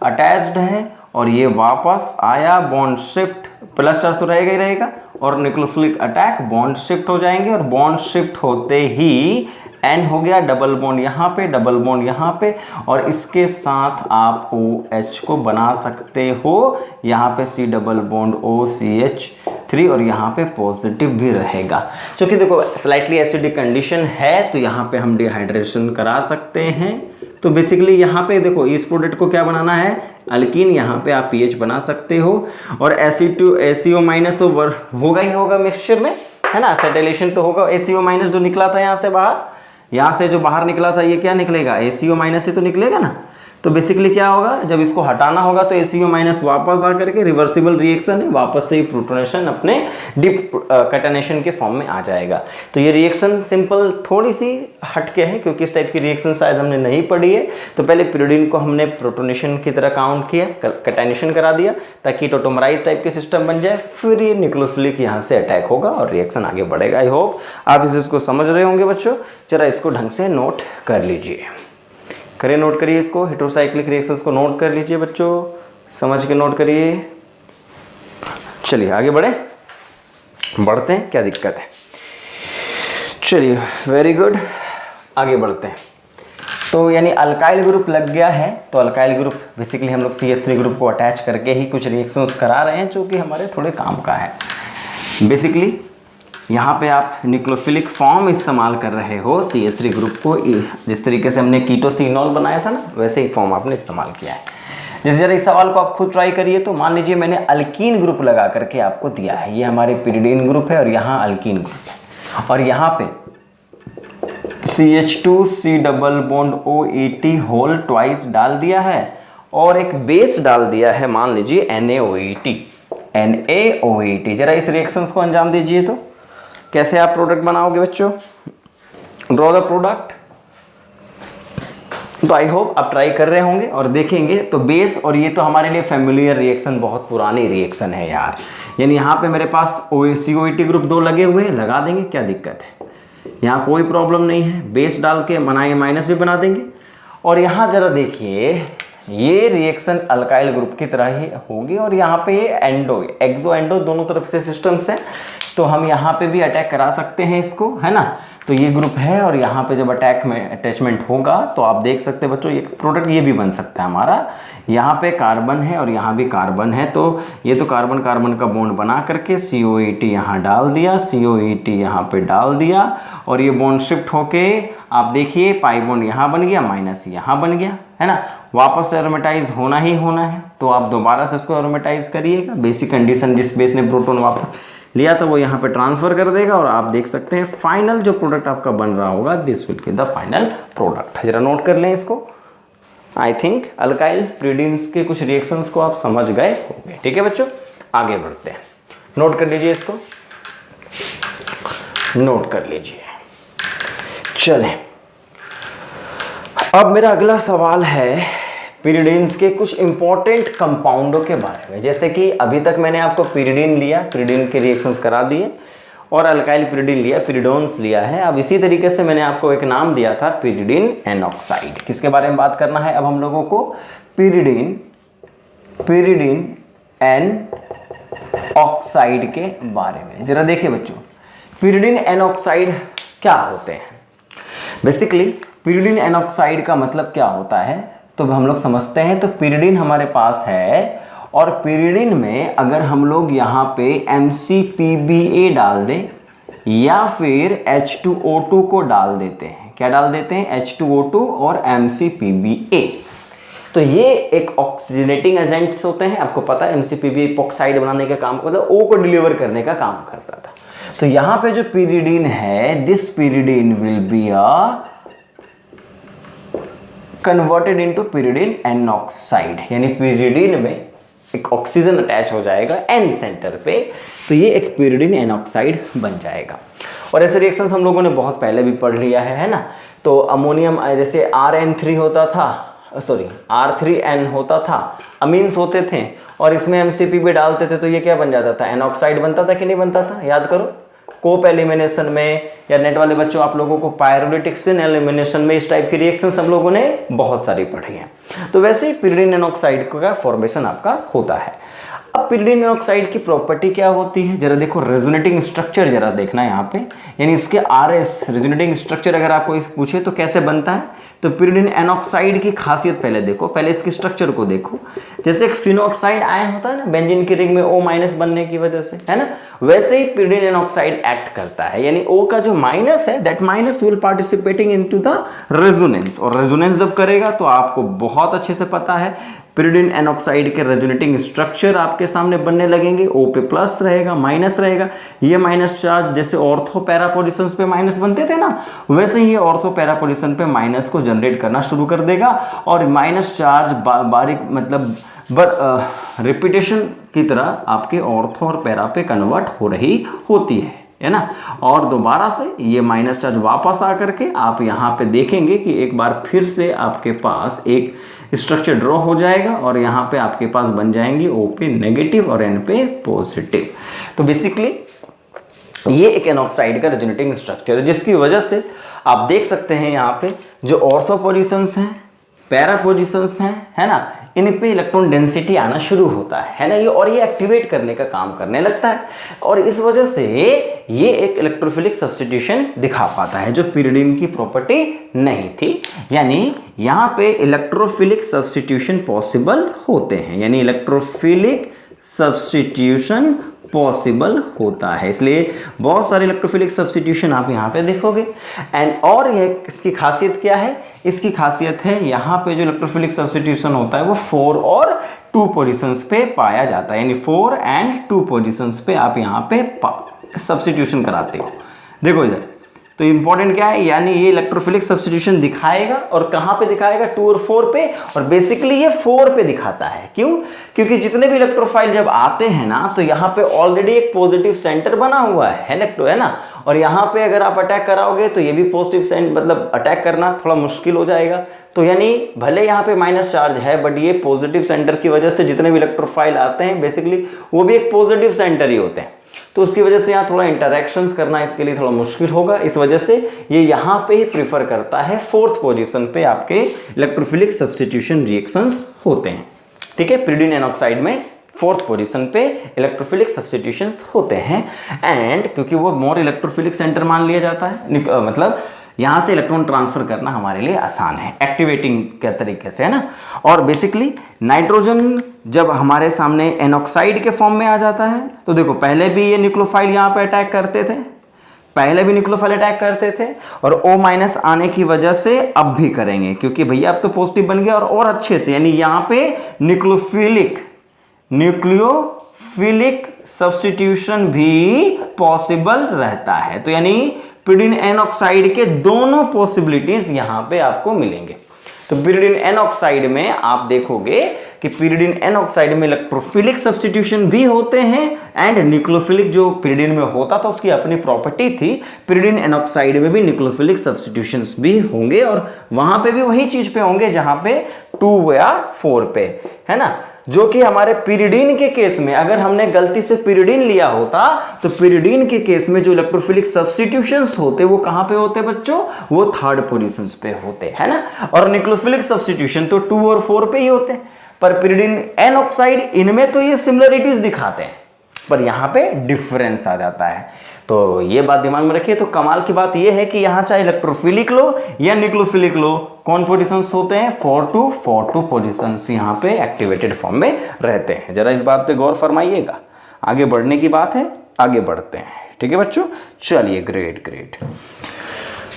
अटैच्ड है और ये वापस आया, बॉन्ड शिफ्ट, प्लस चार्ज तो रहेगा ही रहेगा और न्यूक्लियोफिलिक अटैक, बॉन्ड शिफ्ट हो जाएंगे और बॉन्ड शिफ्ट होते ही N हो गया, डबल बॉन्ड यहाँ पे, डबल बॉन्ड यहाँ पे, और इसके साथ आप OH को बना सकते हो, यहाँ पे C डबल बॉन्ड OCH3 और यहाँ पे पॉजिटिव भी रहेगा। क्योंकि देखो स्लाइटली एसिडिक कंडीशन है तो यहाँ पे हम डिहाइड्रेशन करा सकते हैं। तो बेसिकली यहाँ पे देखो इस प्रोडक्ट को क्या बनाना है, अल्कीन, यहाँ पे आप pH बना सकते हो और ACO माइनस तो होगा ही होगा मिक्सचर में, है ना, एसिटाइलेशन तो होगा। ACO माइनस जो निकला था यहाँ से बाहर, यहाँ से जो बाहर निकला था ये क्या निकलेगा, ACO माइनस से तो निकलेगा ना। तो बेसिकली क्या होगा, जब इसको हटाना होगा तो ACO माइनस वापस आकर के रिवर्सिबल रिएक्शन है, वापस से ही प्रोटोनेशन अपने डिप कैटनेशन के फॉर्म में आ जाएगा। तो ये रिएक्शन सिंपल थोड़ी सी हटके है क्योंकि इस टाइप की रिएक्शन शायद हमने नहीं पढ़ी है। तो पहले प्यूरिडीन को हमने प्रोटोनेशन की तरह काउंट किया, कैटनेशन करा दिया ताकि टोटोमराइज टाइप के सिस्टम बन जाए, फिर ये न्यूक्लियोफिलिक यहाँ से अटैक होगा और रिएक्शन आगे बढ़ेगा। आई होप आप इस चीज़ को समझ रहे होंगे बच्चों। जरा इसको ढंग से नोट कर लीजिए, करिए, नोट करिए इसको, हेटेरोसाइक्लिक रिएक्शंस को नोट कर लीजिए बच्चों, समझ के नोट करिए। चलिए आगे बढ़ते हैं, क्या दिक्कत है। चलिए वेरी गुड, आगे बढ़ते हैं। तो यानी अल्काइल ग्रुप लग गया है, तो अल्काइल ग्रुप बेसिकली हम लोग CH3 ग्रुप को अटैच करके ही कुछ रिएक्शंस करा रहे हैं जो कि हमारे थोड़े काम का है। बेसिकली यहाँ पे आप न्यूक्लियोफिलिक फॉर्म इस्तेमाल कर रहे हो CH3 ग्रुप को, जिस तरीके से हमने कीटोसिनॉल बनाया था ना, वैसे ही फॉर्म आपने इस्तेमाल किया है। जैसे जरा इस सवाल को आप खुद ट्राई करिए। तो मान लीजिए मैंने अल्कीन ग्रुप लगा करके आपको दिया है, ये हमारे पिरिडीन ग्रुप है और यहाँ अल्कीन ग्रुप है और यहाँ पे CH2C double bond OET whole twice डाल दिया है और एक बेस डाल दिया है, मान लीजिए NaOET, NaOH। जरा इस रिएक्शंस को अंजाम दीजिए। तो कैसे आप प्रोडक्ट बनाओगे बच्चों? Draw the product. तो आई होप आप ट्राई कर रहे होंगे और देखेंगे। तो बेस, और ये तो हमारे लिए फेमिलियर रिएक्शन, बहुत पुरानी रिएक्शन है यार। यानी यहाँ पे मेरे पास COET ग्रुप 2 लगे हुए हैं, लगा देंगे, क्या दिक्कत है, यहाँ कोई प्रॉब्लम नहीं है। बेस डाल के माइनस भी बना देंगे। और यहाँ जरा देखिए, ये रिएक्शन अल्काइल ग्रुप की तरह ही होगी। और यहाँ पे ये एंडो, एक्सो एंडो दोनों तरफ से सिस्टम्स हैं, तो हम यहाँ पे भी अटैक करा सकते हैं इसको, है ना। तो ये ग्रुप है और यहाँ पे जब अटैक में अटैचमेंट होगा तो आप देख सकते हैं बच्चों, ये प्रोडक्ट ये भी बन सकता है हमारा। यहाँ पे कार्बन है और यहाँ भी कार्बन है, तो ये तो कार्बन कार्बन का बॉन्ड बना करके COET यहाँ डाल दिया, COET यहाँ पे डाल दिया, और ये बॉन्ड शिफ्ट होके आप देखिए पाई बॉन्ड यहाँ बन गया, माइनस यहाँ बन गया, है ना। वापस से एरोमेटाइज होना ही होना है, तो आप दोबारा से इसको एरोमेटाइज करिएगा। बेसिक कंडीशन, जिस बेस ने प्रोटॉन वापस लिया था वो यहाँ पे ट्रांसफर कर देगा, और आप देख सकते हैं फाइनल जो प्रोडक्ट आपका बन रहा होगा, this will be the final product. जरा नोट कर लें इसको। आई थिंक अल्काइल प्रीडीन्स के कुछ रिएक्शंस को आप समझ गए होंगे। ठीक है बच्चों, आगे बढ़ते हैं। नोट कर लीजिए इसको, नोट कर लीजिए। चलें, अब मेरा अगला सवाल है पिरिडीन्स के कुछ इंपॉर्टेंट कंपाउंडों के बारे में। जैसे कि अभी तक मैंने आपको पिरिडीन लिया, पिरिडीन के रिएक्शंस करा दिए, और अल्काइल पिरिडीन लिया, पिरिडोन्स लिया है। अब इसी तरीके से मैंने आपको एक नाम दिया था, पिरिडीन एनऑक्साइड। किसके बारे में बात करना है अब हम लोगों को? पिरिडीन एन ऑक्साइड के बारे में। जरा देखिए बच्चों, पिरिडीन एनऑक्साइड क्या होते हैं? बेसिकली पिरिडीन एनऑक्साइड का मतलब क्या होता है तो हम लोग समझते हैं। तो पिरिडीन हमारे पास है, और पिरिडीन में अगर हम लोग यहाँ पे MCPBA डाल दें या फिर H2O2 को डाल देते हैं, क्या डाल देते हैं? H2O2 और MCPBA। तो ये एक ऑक्सीजनेटिंग एजेंट्स होते हैं। आपको पता है MCPBA इपॉक्साइड बनाने का काम, मतलब O को डिलीवर करने का काम करता था। तो यहाँ पे जो पिरिडीन है, this pyridine will be converted into pyridine N oxide, यानी पिरिडीन में एक ऑक्सीजन अटैच हो जाएगा एन सेंटर पे, तो ये एक पिरिडीन एनऑक्साइड बन जाएगा। और ऐसे रिएक्शंस हम लोगों ने बहुत पहले भी पढ़ लिया है ना। तो अमोनियम जैसे RN3 होता था, सॉरी R3N होता था, अमीन्स होते थे, और इसमें MCPB डालते थे तो ये क्या बन जाता था? एनऑक्साइड बनता था कि नहीं बनता था? याद करो, कोप एलिमिनेशन में, या नेट वाले बच्चों आप लोगों को पायरोलिटिक एलिमिनेशन में इस टाइप की रिएक्शंस हम लोगों ने बहुत सारी पढ़ी हैं। तो वैसे ही पिरिडीन एनऑक्साइड का फॉर्मेशन आपका होता है। अब पिरिडीन एनऑक्साइड की प्रॉपर्टी क्या होती है? जरा देखो, रेजोनेटिंग स्ट्रक्चर जरा देखना यहाँ पे, यानी इसके RS रेजोनेटिंग स्ट्रक्चर अगर आपको पूछे तो कैसे बनता है, तो पिरिडीन एनऑक्साइड की खासियत पहले देखो, पहले इसकी स्ट्रक्चर को देखो। जैसे एक फिनोक्साइड आयन होता है ना बेंजीन की रिंग में O- बनने की वजह से, है ना, वैसे ही पिरिडीन एनऑक्साइड एक्ट करता है। यानी O का जो माइनस है, that minus will participating into the resonance, और रेजोनेंस जब करेगा तो आपको बहुत अच्छे से पता है पिरिडीन एनऑक्साइड के रेजोनेटिंग स्ट्रक्चर आपके सामने बनने लगेंगे। O पे प्लस रहेगा, माइनस रहेगा, ये माइनस चार्ज जैसे ऑर्थो पैरा पोजीशंस पे माइनस बनते थे ना, वैसे ही ये ऑर्थो पैरा पोजीशन पे माइनस को जनरेट करना शुरू कर देगा, और माइनस चार्ज बारीक मतलब रिपीटेशन की तरह आपके ऑर्थो और पैरा पे कन्वर्ट हो रही होती है ना। और दोबारा से ये माइनस चार्ज वापस आकर के आप यहाँ पे देखेंगे कि एक बार फिर से आपके पास एक स्ट्रक्चर ड्रॉ हो जाएगा, और यहाँ पे आपके पास बन जाएंगी O पे नेगेटिव और N पे पॉजिटिव। तो बेसिकली ये एक एनऑक्साइड का रेजोनेटिंग स्ट्रक्चर है, जिसकी वजह से आप देख सकते हैं यहाँ पे जो ऑर्थो पोजीशंस हैं, पैरा पोजीशंस हैं, है ना, इन पे इलेक्ट्रॉन डेंसिटी आना शुरू होता है ना, ये, और ये एक्टिवेट करने का काम करने लगता है, और इस वजह से ये एक इलेक्ट्रोफिलिक सब्स्टिट्यूशन दिखा पाता है, जो पिरिडीन की प्रॉपर्टी नहीं थी। यानी यहाँ पे इलेक्ट्रोफिलिक सब्स्टिट्यूशन पॉसिबल होते हैं, यानी इलेक्ट्रोफिलिक सब्स्टिट्यूशन पॉसिबल होता है, इसलिए बहुत सारे इलेक्ट्रोफिलिक सब्स्टिट्यूशन आप यहाँ पे देखोगे। एंड और ये इसकी खासियत क्या है? इसकी खासियत है यहाँ पे जो इलेक्ट्रोफिलिक सब्स्टिट्यूशन होता है वो 4 और 2 पोजीशंस पे पाया जाता है, यानी 4 एंड 2 पोजीशंस पे आप यहाँ पे सब्स्टिट्यूशन कराते हो। देखो इधर तो इंपॉर्टेंट क्या है, यानी ये इलेक्ट्रोफिलिक सब्स्टिट्यूशन दिखाएगा और कहाँ पे दिखाएगा, 2 और 4 पे, और बेसिकली ये 4 पे दिखाता है। क्यों? क्योंकि जितने भी इलेक्ट्रोफाइल जब आते हैं ना तो यहाँ पे ऑलरेडी एक पॉजिटिव सेंटर बना हुआ है ना, और यहाँ पे अगर आप अटैक कराओगे तो ये भी पॉजिटिव सेंटर, मतलब अटैक करना थोड़ा मुश्किल हो जाएगा। तो यानी भले यहाँ पे माइनस चार्ज है बट ये पॉजिटिव सेंटर की वजह से जितने भी इलेक्ट्रोफाइल आते हैं बेसिकली वो भी एक पॉजिटिव सेंटर ही होते हैं, तो उसकी वजह से यहाँ थोड़ा इंटरेक्शंस करना इसके लिए थोड़ा मुश्किल होगा। इस वजह से ये यहाँ पे ही प्रीफर करता है 4th पोजीशन पे आपके इलेक्ट्रोफिलिक सब्स्टिट्यूशन रिएक्शंस होते हैं। ठीक है, pyridine N ऑक्साइड में 4th पोजीशन पे इलेक्ट्रोफिलिक सब्स्टिट्यूशंस होते हैं। एंड क्योंकि वो मोर इलेक्ट्रोफिलिक सेंटर मान लिया जाता है, मतलब यहाँ से इलेक्ट्रॉन ट्रांसफर करना हमारे लिए आसान है एक्टिवेटिंग के तरीके से, है ना। और बेसिकली नाइट्रोजन जब हमारे सामने एन ऑक्साइड के फॉर्म में आ जाता है तो देखो पहले भी ये न्यूक्लियोफाइल यहाँ पे अटैक करते थे, और O- आने की वजह से अब भी करेंगे क्योंकि भैया अब तो पॉजिटिव बन गया और अच्छे से, यानी यहाँ पे न्यूक्लियोफिलिक सब्स्टिट्यूशन भी पॉसिबल रहता है। तो यानी pyridine N ऑक्साइड के दोनों पॉसिबिलिटीज यहां पे आपको मिलेंगे। तो pyridine N ऑक्साइड में आप देखोगे कि pyridine N ऑक्साइड में इलेक्ट्रोफिलिक सब्स्टिट्यूशन भी होते हैं एंड न्यूक्लियोफिलिक जो pyridine में होता था उसकी अपनी प्रॉपर्टी थी, pyridine N ऑक्साइड में भी न्यूक्लियोफिलिक सब्स्टिट्यूशंस भी होंगे और वहां पे भी वही चीज पे होंगे जहां पे 2 या 4 पे, है ना। जो कि हमारे pyridine के केस में अगर हमने गलती से pyridine लिया होता तो pyridine के केस में जो इलेक्ट्रोफिलिक सब्स्टिट्यूशंस होते वो कहां पे होते बच्चों, वो 3rd पोजीशंस पे होते, है ना। और न्यूक्लियोफिलिक सब्स्टिट्यूशन तो 2 और 4 पे ही होते हैं, पर pyridine N ऑक्साइड इनमें तो ये सिमिलरिटीज दिखाते हैं पर यहां पे डिफरेंस आ जाता है। तो ये बात दिमाग में रखिए। तो कमाल की बात ये है कि यहां चाहे इलेक्ट्रोफिलिक लो या न्यूक्लियोफिलिक लो, कौन पोजीशंस होते हैं, 4 पोजीशंस यहां पे एक्टिवेटेड फॉर्म में रहते हैं। जरा इस बात पे गौर फरमाइएगा, आगे बढ़ने की बात है, आगे बढ़ते हैं। ठीक है बच्चों, चलिए ग्रेट।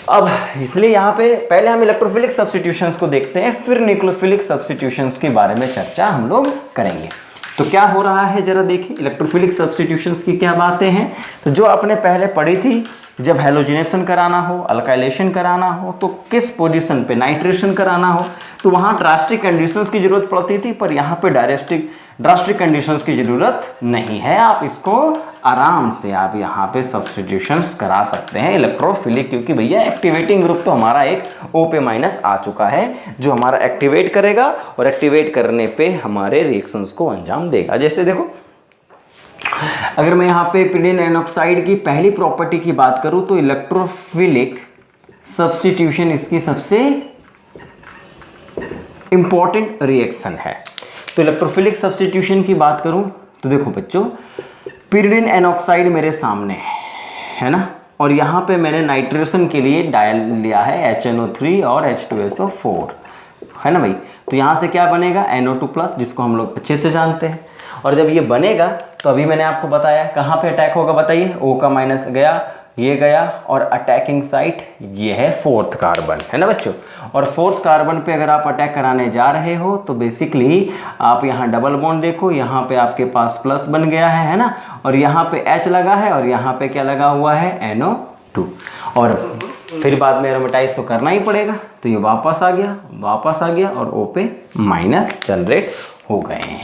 अब इसलिए यहाँ पे पहले हम इलेक्ट्रोफिलिक सब्स्टिट्यूशंस को देखते हैं, फिर न्यूक्लियोफिलिक सब्स्टिट्यूशंस के बारे में चर्चा हम लोग करेंगे। तो क्या हो रहा है जरा देखिए, इलेक्ट्रोफिलिक सब्स्टिट्यूशंस की क्या बातें हैं। तो जो आपने पहले पढ़ी थी, जब हेलोजिनेशन कराना हो, अल्काइलेशन कराना हो तो किस पोजीशन पे, नाइट्रेशन कराना हो तो वहाँ ड्रास्टिक कंडीशंस की जरूरत पड़ती थी, पर यहाँ पे ड्रास्टिक कंडीशंस की जरूरत नहीं है। आप इसको आराम से आप यहाँ पे सब्स्टिट्यूशंस करा सकते हैं इलेक्ट्रोफिलिक, क्योंकि भैया एक्टिवेटिंग ग्रुप तो हमारा एक O पे- आ चुका है जो हमारा एक्टिवेट करेगा और एक्टिवेट करने पे हमारे रिएक्शंस को अंजाम देगा। जैसे देखो, अगर मैं यहाँ पे pyridine N ऑक्साइड की पहली प्रॉपर्टी की बात करूं तो इलेक्ट्रोफिलिक सब्स्टिट्यूशन इसकी सबसे इंपॉर्टेंट रिएक्शन है। तो इलेक्ट्रोफिलिक सब्स्टिट्यूशन की बात करूं तो देखो बच्चों, pyridine N ऑक्साइड मेरे सामने है ना, और यहाँ पे मैंने नाइट्रेशन के लिए डायल लिया है HNO3 और H2SO4, है ना भाई। तो यहाँ से क्या बनेगा, NO2+, जिसको हम लोग अच्छे से जानते हैं। और जब ये बनेगा तो अभी मैंने आपको बताया कहाँ पे अटैक होगा, बताइए, O- गया, ये गया, और अटैकिंग साइट ये है 4th कार्बन, है ना बच्चों। और 4th कार्बन पे अगर आप अटैक कराने जा रहे हो तो बेसिकली आप यहाँ डबल बॉन्ड देखो, यहाँ पे आपके पास प्लस बन गया है ना, और यहाँ पे H लगा है और यहाँ पे क्या लगा हुआ है, NO2, और फिर बाद में एरोमेटाइज तो करना ही पड़ेगा। तो ये वापस आ गया और O पे माइनस जनरेट हो गए हैं।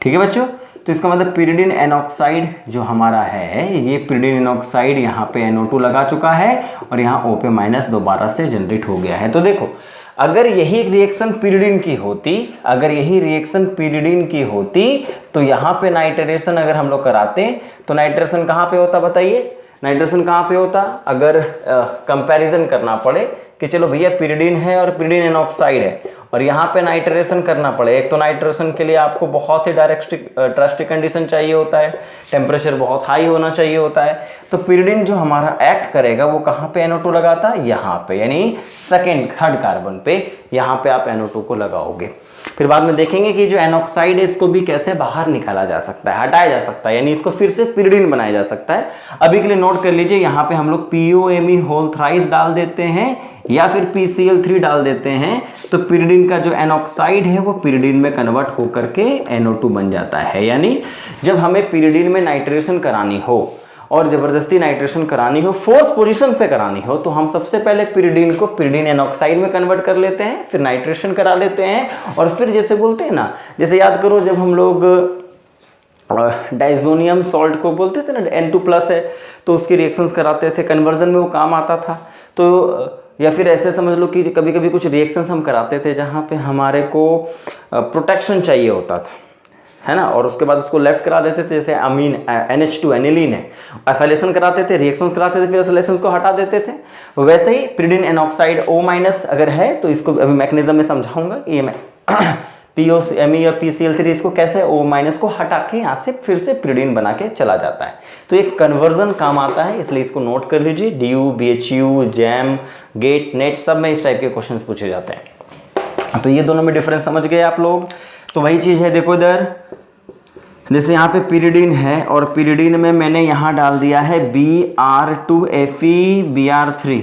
ठीक है बच्चों, तो इसका मतलब pyridine N ऑक्साइड जो हमारा है, ये pyridine N ऑक्साइड यहाँ पे NO2 लगा चुका है और यहाँ O पे माइनस दोबारा से जनरेट हो गया है। तो देखो, अगर यही रिएक्शन pyridine की होती तो यहाँ पे नाइट्रेशन अगर हम लोग कराते तो नाइट्रेशन कहाँ पे होता, बताइए, नाइट्रेशन कहाँ पे होता। अगर कंपैरिजन करना पड़े कि चलो भैया pyridine है और pyridine N ऑक्साइड है और यहाँ पे नाइट्रेशन करना पड़े, एक तो नाइट्रेशन के लिए आपको बहुत ही ड्रास्टिक कंडीशन चाहिए होता है, टेम्परेचर बहुत हाई होना चाहिए होता है। तो pyridine जो हमारा एक्ट करेगा वो कहाँ पे NO2 लगाता है, यहाँ पे, यानी 3rd कार्बन पे, यहाँ पे आप NO2 को लगाओगे। फिर बाद में देखेंगे कि जो N ऑक्साइड है इसको भी कैसे बाहर निकाला जा सकता है, हटाया जा सकता है, यानी इसको फिर से pyridine बनाया जा सकता है। अभी के लिए नोट कर लीजिए, यहाँ पे हम लोग POMe होल थ्राइस डाल देते हैं या फिर PCl3 डाल देते हैं, तो pyridine का जो N ऑक्साइड है वो pyridine में कन्वर्ट होकर के NO2 बन जाता है। यानी जब हमें pyridine में नाइट्रेशन करानी हो और ज़बरदस्ती नाइट्रेशन करानी हो, फोर्थ पोजीशन पे करानी हो, तो हम सबसे पहले पिरिडीन को पिरिडीन एनॉक्साइड में कन्वर्ट कर लेते हैं, फिर नाइट्रेशन करा लेते हैं, और फिर जैसे बोलते हैं ना, जैसे याद करो जब हम लोग डाइजोनियम सॉल्ट को बोलते थे ना, N2+ है, तो उसकी रिएक्शंस कराते थे, कन्वर्जन में वो काम आता था। तो या फिर ऐसे समझ लो कि कभी कभी कुछ रिएक्शंस हम कराते थे जहाँ पे हमारे को प्रोटेक्शन चाहिए होता था, है ना, और उसके बाद उसको लेफ्ट करा देते थे, जैसे अमीन NH2 एनिलीन है, एसाइलेशन कराते थे, रिएक्शंस कराते थे, फिर एसाइलेशंस को हटा देते थे। वैसे ही पिरिडीन एनॉक्साइड O- अगर है तो इसको अभी मैकेनिज्म में समझाऊंगा, ये मैं POMe या PCl3 इसको कैसे O- को हटा के यहाँ से फिर से पिरिडीन बना के चला जाता है। तो एक कन्वर्जन काम आता है, इसलिए इसको नोट कर लीजिए। DU, BHU, JAM, GATE, NET सब में इस टाइप के क्वेश्चंस पूछे जाते हैं। तो ये दोनों में डिफरेंस समझ गए आप लोग। तो वही चीज़ है, देखो इधर जैसे यहाँ पे पिरिडीन है और पिरिडीन में मैंने यहाँ डाल दिया है Br2FeBr3,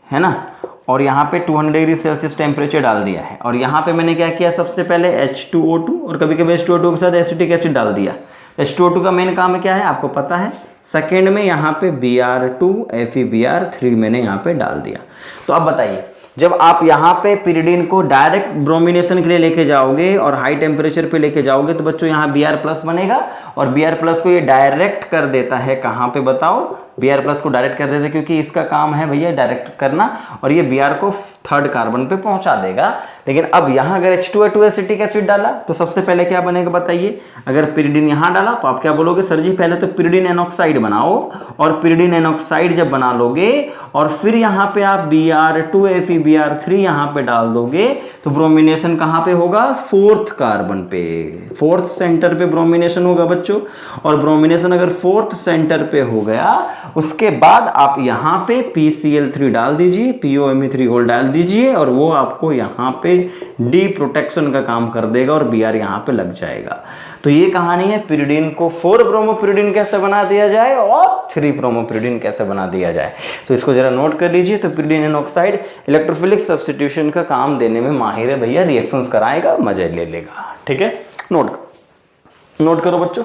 है ना, और यहाँ पे 200 डिग्री सेल्सियस टेम्परेचर डाल दिया है। और यहाँ पे मैंने क्या किया, सबसे पहले H2O2 और कभी कभी H2O2 के साथ एसिटिक एसिड डाल दिया। H2O2 का मेन काम क्या है आपको पता है। सेकेंड में यहाँ पे Br2FeBr3 मैंने यहाँ पे डाल दिया। तो अब बताइए, जब आप यहाँ पे पिरिडीन को डायरेक्ट ब्रोमिनेशन के लिए लेके जाओगे और हाई टेम्परेचर पे लेके जाओगे तो बच्चों यहाँ Br+ बनेगा, और Br+ को ये डायरेक्ट कर देता है कहाँ पे बताओ, Br+ को डायरेक्ट कर देता है, क्योंकि इसका काम है भैया डायरेक्ट करना, और ये Br को थर्ड कार्बन पे पहुंचा देगा। लेकिन अब यहाँ अगर H2O2 एसिटिक एसिड डाला तो सबसे पहले क्या बनेगा बताइए। अगर पिरिडीन यहाँ डाला तो आप क्या बोलोगे, सर जी पहले तो पिरिडीन एनॉक्साइड बनाओ, और पिरिडीन एनॉक्साइड जब बना लोगे और फिर यहाँ पे आप Br2FeBr3 यहाँ पे डाल दोगे तो ब्रोमिनेशन कहाँ पे होगा, फोर्थ कार्बन पे, फोर्थ सेंटर पे ब्रोमिनेशन होगा बच्चों। और ब्रोमिनेशन अगर फोर्थ सेंटर पे हो गया उसके बाद आप यहाँ पे PCl3 डाल दीजिए, POMe3 होल डाल दीजिए, और वो आपको यहाँ पे डी प्रोटेक्शन का काम कर देगा और Br यहाँ पे लग जाएगा। तो ये कहानी है पिरिडीन को 4 ब्रोमोपिरिडीन कैसे बना दिया जाए और 3 ब्रोमोपिरिडीन कैसे बना दिया जाए। तो इसको जरा नोट कर लीजिए। तो पिरिडीन एनॉक्साइड इलेक्ट्रोफिलिक सब्स्टिट्यूशन का काम देने में माहिर है भैया, रिएक्शंस कराएगा, मजा ले लेगा। ठीक है, नोट करो बच्चों,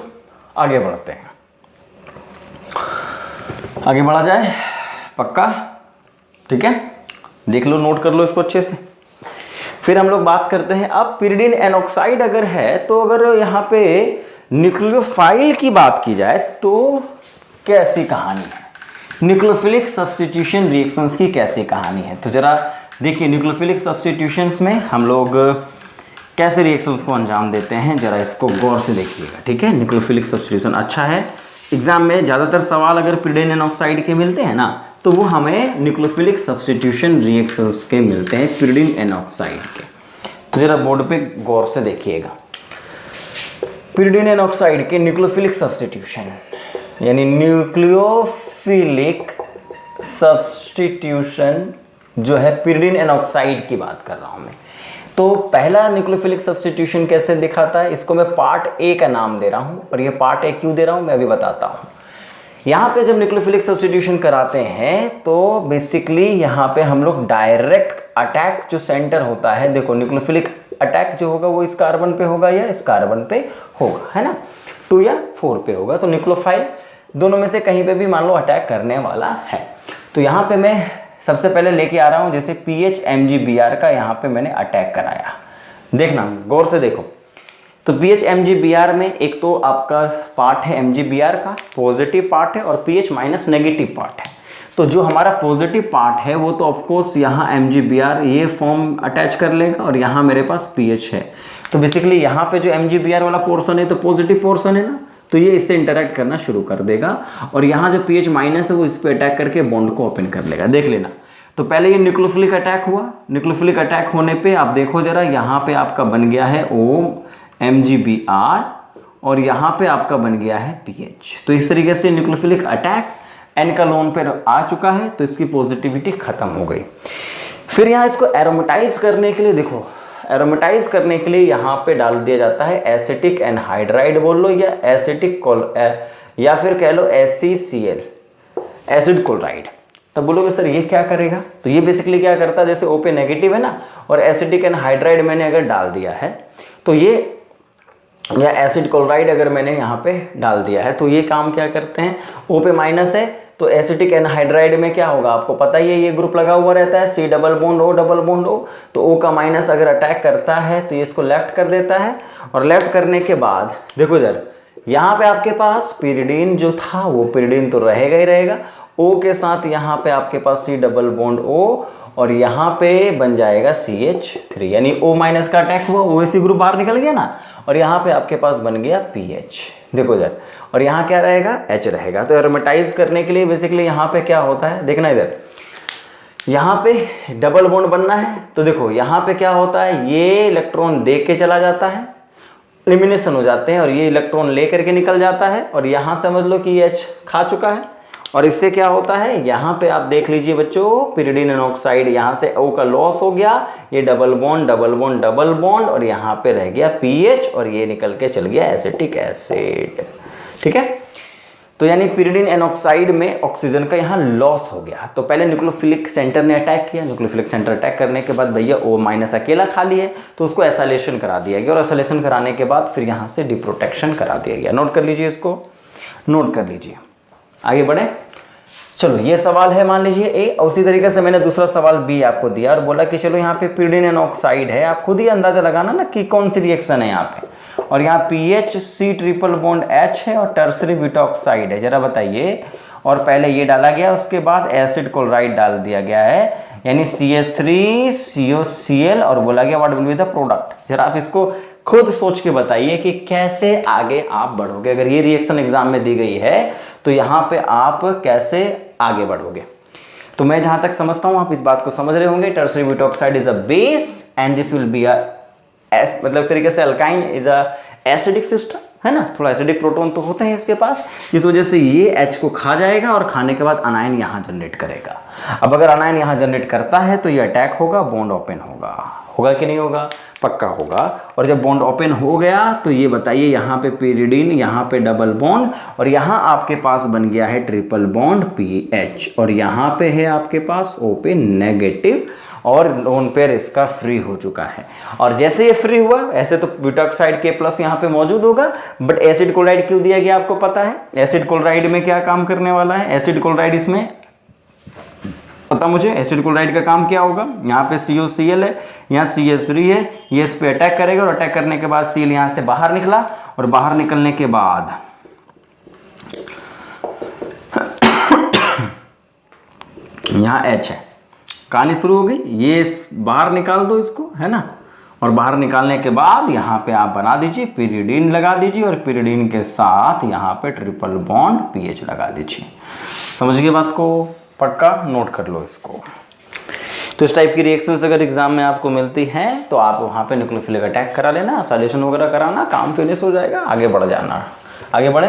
आगे बढ़ते हैं, आगे बढ़ा जाए, पक्का, ठीक है, देख लो, नोट कर लो इसको अच्छे से। फिर हम लोग बात करते हैं अब पिरिडीन एनॉक्साइड अगर है तो अगर यहाँ पे न्यूक्लियोफाइल की बात की जाए तो कैसी कहानी है, न्यूक्लियोफिलिक सब्स्टिट्यूशन रिएक्शंस की कैसी कहानी है। तो जरा देखिए, न्यूक्लियोफिलिक सब्स्टिट्यूशंस में हम लोग कैसे रिएक्शंस को अंजाम देते हैं, जरा इसको गौर से देखिएगा। ठीक है, न्यूक्लियोफिलिक सब्स्टिट्यूशन अच्छा है, एग्जाम में ज़्यादातर सवाल अगर पिरिडीन एनॉक्साइड के मिलते हैं ना तो वो हमें न्यूक्लियोफिलिक सब्स्टिट्यूशन रिएक्शंस के मिलते हैं, पिरिडीन एनॉक्साइड के। तो जरा बोर्ड पे गौर से देखिएगा, पिरिडीन एनॉक्साइड के न्यूक्लियोफिलिक सब्स्टिट्यूशन यानी न्यूक्लियोफिलिक सब्स्टिट्यूशन जो है पिरिडीन एनॉक्साइड की बात कर रहा हूं मैं। तो पहला न्यूक्लियोफिलिक सब्स्टिट्यूशन कैसे दिखाता है, इसको मैं पार्ट ए का नाम दे रहा हूं, और ये पार्ट ए क्यों दे रहा हूं मैं अभी बताता हूं। यहाँ पे जब न्यूक्लियोफिलिक सब्स्टिट्यूशन कराते हैं तो बेसिकली यहाँ पे हम लोग डायरेक्ट अटैक जो सेंटर होता है, देखो न्यूक्लियोफिलिक अटैक जो होगा वो इस कार्बन पे होगा या इस कार्बन पे होगा, है ना, 2 या 4 पे होगा। तो न्यूक्लियोफाइल दोनों में से कहीं पे भी मान लो अटैक करने वाला है। तो यहाँ पे मैं सबसे पहले लेके आ रहा हूँ जैसे PHMgBr का यहाँ पे मैंने अटैक कराया, देखना गौर से देखो। तो PHMgBr में एक तो आपका पार्ट है MgBr का पॉजिटिव पार्ट है और PH- नेगेटिव पार्ट है। तो जो हमारा पॉजिटिव पार्ट है वो तो ऑफकोर्स यहाँ MgBr ये फॉर्म अटैच कर लेगा और यहाँ मेरे पास PH है। तो बेसिकली यहाँ पे जो MgBr वाला पोर्सन है तो पॉजिटिव पोर्सन है ना, तो ये इससे इंटरेक्ट करना शुरू कर देगा, और यहाँ जो PH- है वो इस पर अटैक करके बॉन्ड को ओपन कर लेगा। देख लेना, तो पहले ये न्यूक्लियोफिलिक अटैक हुआ, न्यूक्लियोफिलिक अटैक होने पे आप देखो जरा, यहाँ पे आपका बन गया है MgBr और यहाँ पे आपका बन गया है PH। तो इस तरीके से न्यूक्लियोफिलिक अटैक N का लोन पे आ चुका है, तो इसकी पॉजिटिविटी खत्म हो गई। फिर यहाँ इसको एरोमेटाइज करने के लिए, देखो एरोमेटाइज करने के लिए यहाँ पे डाल दिया जाता है एसिटिक एनहाइड्राइड बोल लो या एसिटिक या फिर कह लो ACCl एसिड क्लोराइड। तब बोलोगे सर ये क्या करेगा, तो ये बेसिकली क्या करता है, जैसे O पे नेगेटिव है ना और एसिटिक एनहाइड्राइड मैंने अगर डाल दिया है तो ये या एसिड क्लोराइड अगर मैंने यहाँ पे डाल दिया है तो ये काम क्या करते हैं, O पे माइनस है तो एसिटिक एनहाइड्राइड में क्या होगा आपको पता ही है, ये ग्रुप लगा हुआ रहता है C double bond O double bond O, तो O का माइनस अगर अटैक करता है तो ये इसको लेफ्ट कर देता है। और लेफ्ट करने के बाद देखो इधर यहाँ पे आपके पास पिरिडीन जो था वो पिरिडीन तो रहेगा ही रहेगा, O के साथ यहाँ पे आपके पास C डबल बॉन्ड O और यहाँ पे बन जाएगा CH3, यानी O माइनस का अटैक हुआ, OC ग्रुप बाहर निकल गया ना, और यहाँ पे आपके पास बन गया PH। देखो इधर, और यहाँ क्या रहेगा, H रहेगा। तो एरोमेटाइज करने के लिए बेसिकली यहाँ पे क्या होता है, देखना इधर, यहाँ पे डबल बॉन्ड बनना है तो देखो यहाँ पे क्या होता है, ये इलेक्ट्रॉन दे के चला जाता है, एलिमिनेशन हो जाते हैं और ये इलेक्ट्रॉन ले करके निकल जाता है और यहाँ समझ लो कि ये H खा चुका है। और इससे क्या होता है, यहाँ पे आप देख लीजिए बच्चों, पिरिडीन एनॉक्साइड यहाँ से O का लॉस हो गया, ये double bond double bond double bond और यहाँ पे रह गया PH और ये निकल के चल गया एसिटिक एसिड। ठीक है, तो यानी पिरिडीन एनॉक्साइड में ऑक्सीजन का यहाँ लॉस हो गया। तो पहले न्यूक्लियोफिलिक सेंटर ने अटैक किया, न्यूक्लियोफिलिक सेंटर अटैक करने के बाद भैया O माइनस अकेला खा लिए तो उसको एसाइलेशन करा दिया गया और एसाइलेशन कराने के बाद फिर यहाँ से डिप्रोटेक्शन करा दिया गया। नोट कर लीजिए, इसको नोट कर लीजिए, आगे बढ़े। चलो ये सवाल है मान लीजिए A, और उसी तरीके से मैंने दूसरा सवाल B आपको दिया और बोला कि चलो यहाँ पे पिरिडीन एनॉक्साइड है, आप खुद ही अंदाजा लगाना ना कि कौन सी रिएक्शन है यहाँ पे, और यहाँ PH C triple bond H है और टर्सरी बीटा ऑक्साइड है, जरा बताइए। और पहले ये डाला गया, उसके बाद एसिड क्लोराइड डाल दिया गया है, यानी CH3COCl और बोला गया what will be the product. जरा आप इसको खुद सोच के बताइए कि कैसे आगे आप बढ़ोगे। अगर ये रिएक्शन एग्जाम में दी गई है तो यहाँ पे आप कैसे आगे बढ़ोगे। तो मैं जहां तक समझता हूं आप इस बात को समझ रहे होंगे, tertiary buta oxide is a base and this will be a मतलब तरीके से alkyne is a acidic system, है ना, थोड़ा एसिडिक प्रोटॉन तो होते हैं इसके पास, जिस वजह से ये H को खा जाएगा और खाने के बाद अनायन यहाँ जनरेट करेगा। अब अगर अनायन यहाँ जनरेट करता है तो ये अटैक होगा, बॉन्ड ओपन होगा कि नहीं होगा, पक्का होगा। और जब बॉन्ड ओपन हो गया तो ये बताइए, यहाँ पे पिरिडीन, यहाँ पे डबल बॉन्ड और यहाँ आपके पास बन गया है ट्रिपल बॉन्ड PH और यहाँ पे है आपके पास O पे नेगेटिव और लोन पेयर इसका फ्री हो चुका है। और जैसे ये फ्री हुआ, ऐसे तो ब्यूटा ऑक्साइड के प्लस यहाँ पे मौजूद होगा, बट एसिड क्लोराइड क्यों दिया गया आपको पता है। एसिड क्लोराइड में क्या काम करने वाला है, एसिड क्लोराइड इसमें पता मुझे, एसिड क्लोराइड का काम क्या होगा, यहाँ पे COCl है, यहाँ CH3 है, ये इस पे अटैक करेगा और अटैक करने के बाद Cl यहाँ से बाहर निकला और बाहर निकलने के बाद यहाँ H है, कहानी शुरू हो गई, ये बाहर निकाल दो इसको, है ना, और बाहर निकालने के बाद यहाँ पे आप बना दीजिए पिरिडीन लगा दीजिए और पिरिडीन के साथ यहाँ पे ट्रिपल बॉन्ड PH लगा दीजिए। समझ गए बात को, पक्का नोट कर लो इसको। तो इस टाइप की रिएक्शंस अगर एग्जाम में आपको मिलती हैं तो आप वहाँ पे न्यूक्लियोफिलिक अटैक करा लेना, सॉल्यूशन वगैरह कराना, काम फिनिश हो जाएगा, आगे बढ़ जाना। आगे बढ़े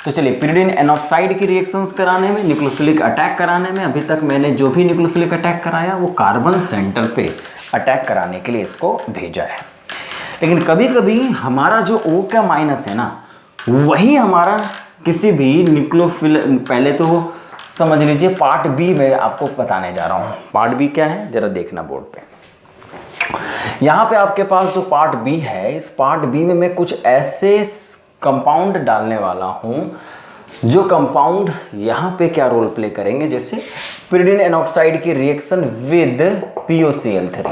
तो चलिए, पिरिडीन एनॉक्साइड की रिएक्शंस कराने में, न्यूक्लियोफिलिक अटैक कराने में, अभी तक मैंने जो भी न्यूक्लियोफिलिक अटैक कराया वो कार्बन सेंटर पे अटैक कराने के लिए इसको भेजा है। लेकिन कभी कभी हमारा जो O का माइनस है ना, वही हमारा किसी भी न्यूक्लियोफिलिक, पहले तो समझ लीजिए पार्ट B में आपको बताने जा रहा हूँ। पार्ट B क्या है जरा देखना बोर्ड पे। यहाँ पे आपके पास जो पार्ट B है, इस पार्ट B में मैं कुछ ऐसे कंपाउंड डालने वाला हूँ जो कंपाउंड यहाँ पे क्या रोल प्ले करेंगे, जैसे पिरिडीन एनॉक्साइड की रिएक्शन विद POCl3।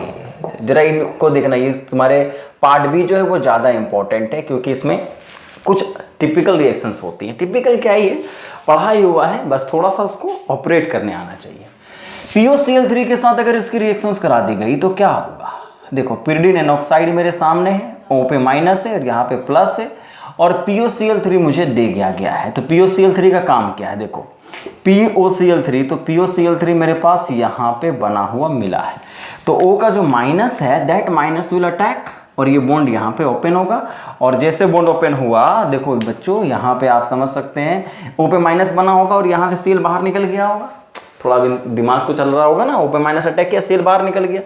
जरा इनको देखना, ये तुम्हारे पार्ट B जो है वो ज़्यादा इंपॉर्टेंट है क्योंकि इसमें कुछ टिपिकल रिएक्शंस होती हैं। टिपिकल क्या ही है, पढ़ा ही हुआ है, बस थोड़ा सा उसको ऑपरेट करने आना चाहिए। POCl3 के साथ अगर इसकी रिएक्शंस करा दी गई तो क्या होगा, देखो पिरिडीन एनॉक्साइड मेरे सामने है, O पे माइनस है और यहाँ पे प्लस है और POCl3 मुझे दे गया है। तो POCl3 का काम क्या है, देखो POCl3, तो POCl3 मेरे पास यहाँ पे बना हुआ मिला है, तो O का जो माइनस है दैट माइनस विल अटैक और ये बॉन्ड यहाँ पे ओपन होगा। और जैसे बॉन्ड ओपन हुआ, देखो बच्चों यहाँ पे आप समझ सकते हैं O पे माइनस बना होगा और यहाँ से Cl बाहर निकल गया होगा, थोड़ा दिमाग तो चल रहा होगा ना, O पे माइनस अटैक किया, Cl बाहर निकल गया,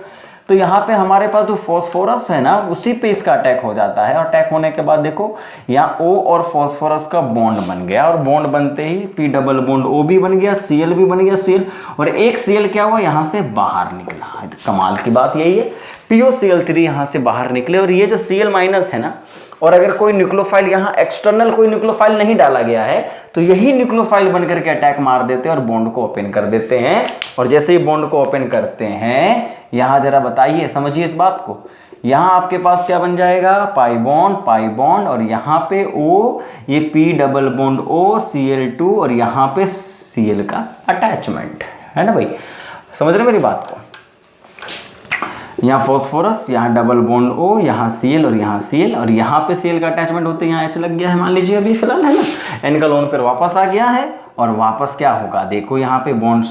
तो यहाँ पे हमारे पास जो फॉस्फोरस है ना उसी पे इसका अटैक हो जाता है, और अटैक होने के बाद देखो यहाँ O और फॉस्फोरस का बॉन्ड बन गया, और बॉन्ड बनते ही P डबल बॉन्ड O भी बन गया, Cl भी बन गया, Cl, और एक Cl क्या हुआ यहाँ से बाहर निकला। कमाल की बात यही है, POCl3 यहाँ से बाहर निकले, और ये जो Cl माइनस है ना, और अगर कोई न्यूक्लियोफाइल यहाँ एक्सटर्नल कोई न्यूक्लियोफाइल नहीं डाला गया है तो यही न्यूक्लियोफाइल बनकर के अटैक मार देते हैं और बॉन्ड को ओपन कर देते हैं। और जैसे ही बॉन्ड को ओपन करते हैं, यहाँ जरा बताइए, समझिए इस बात को, यहाँ आपके पास क्या बन जाएगा, पाई बॉन्ड, और यहाँ पे O, ये P double bond O Cl2, और यहाँ पे Cl का अटैचमेंट है ना भाई, समझ रहे मेरी बात को। यहाँ फॉस्फोरस, यहाँ डबल बॉन्ड O, यहाँ Cl और यहाँ Cl, और यहाँ पे Cl का अटैचमेंट होते यहाँ H लग गया है मान लीजिए अभी फिलहाल, है ना। N का लोन पर वापस आ गया है, और वापस क्या होगा देखो, यहाँ पे बॉन्ड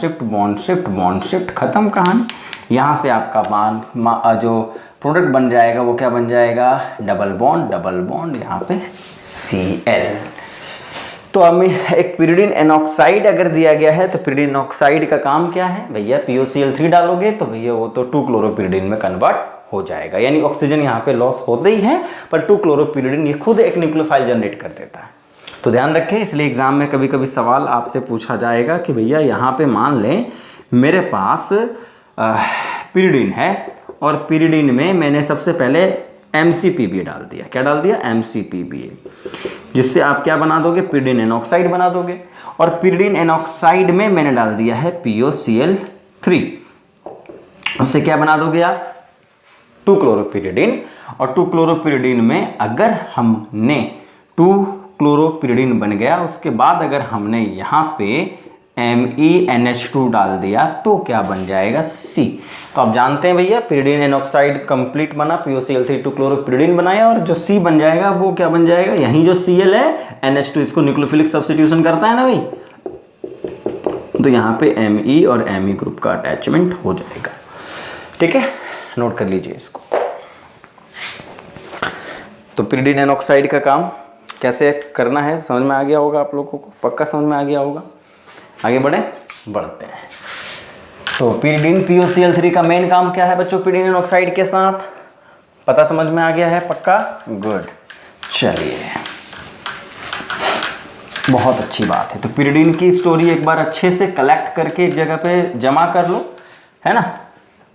शिफ्ट, खत्म कहानी। यहाँ से आपका जो प्रोडक्ट बन जाएगा वो क्या बन जाएगा, डबल बॉन्ड, यहाँ पे Cl। तो हमें एक pyridine एनॉक्साइड अगर दिया गया है तो pyridine एनॉक्साइड का काम क्या है भैया, POCl3 डालोगे तो भैया वो तो 2-क्लोरोपिरिडीन में कन्वर्ट हो जाएगा, यानी ऑक्सीजन यहाँ पे लॉस होते ही है, पर 2-क्लोरोपिरिडीन ये खुद एक न्यूक्लियोफाइल जनरेट कर देता है। तो ध्यान रखें, इसलिए एग्जाम में कभी कभी सवाल आपसे पूछा जाएगा कि भैया यहाँ पे मान लें मेरे पास pyridine है, और pyridine में मैंने सबसे पहले MCPBA डाल दिया। क्या डाल दिया, MCPBA, जिससे आप क्या बना दोगे, pyridine एनॉक्साइड बना दोगे। और pyridine एनॉक्साइड में मैंने डाल दिया है POCl3, उससे क्या बना दोगे आप, 2-क्लोरोपिरिडीन। और 2-क्लोरोपिरिडीन में अगर हमने 2-क्लोरोपिरिडीन बन गया, उसके बाद अगर हमने यहाँ पे MENH2 डाल दिया तो क्या बन जाएगा, C। तो आप जानते हैं भैया pyridine एनॉक्साइड कंप्लीट बना, POCl3 2-क्लोरोपिरिडीन बनाया, और जो C बन जाएगा वो क्या बन जाएगा, यही जो Cl है NH2 इसको न्यूक्लियोफिलिक सब्स्टिट्यूशन करता है ना भाई, तो यहाँ पे Me और Me ग्रुप का अटैचमेंट हो जाएगा। ठीक है, नोट कर लीजिए इसको। तो pyridine एनॉक्साइड का काम कैसे करना है समझ में आ गया होगा आप लोगों को, पक्का समझ में आ गया होगा। आगे बढ़ते हैं। तो pyridine POCl3 का मेन काम क्या है बच्चों, pyridine एनॉक्साइड के साथ, पता समझ में आ गया है, पक्का, गुड। चलिए, बहुत अच्छी बात है। तो pyridine की स्टोरी एक बार अच्छे से कलेक्ट करके एक जगह पे जमा कर लो, है ना।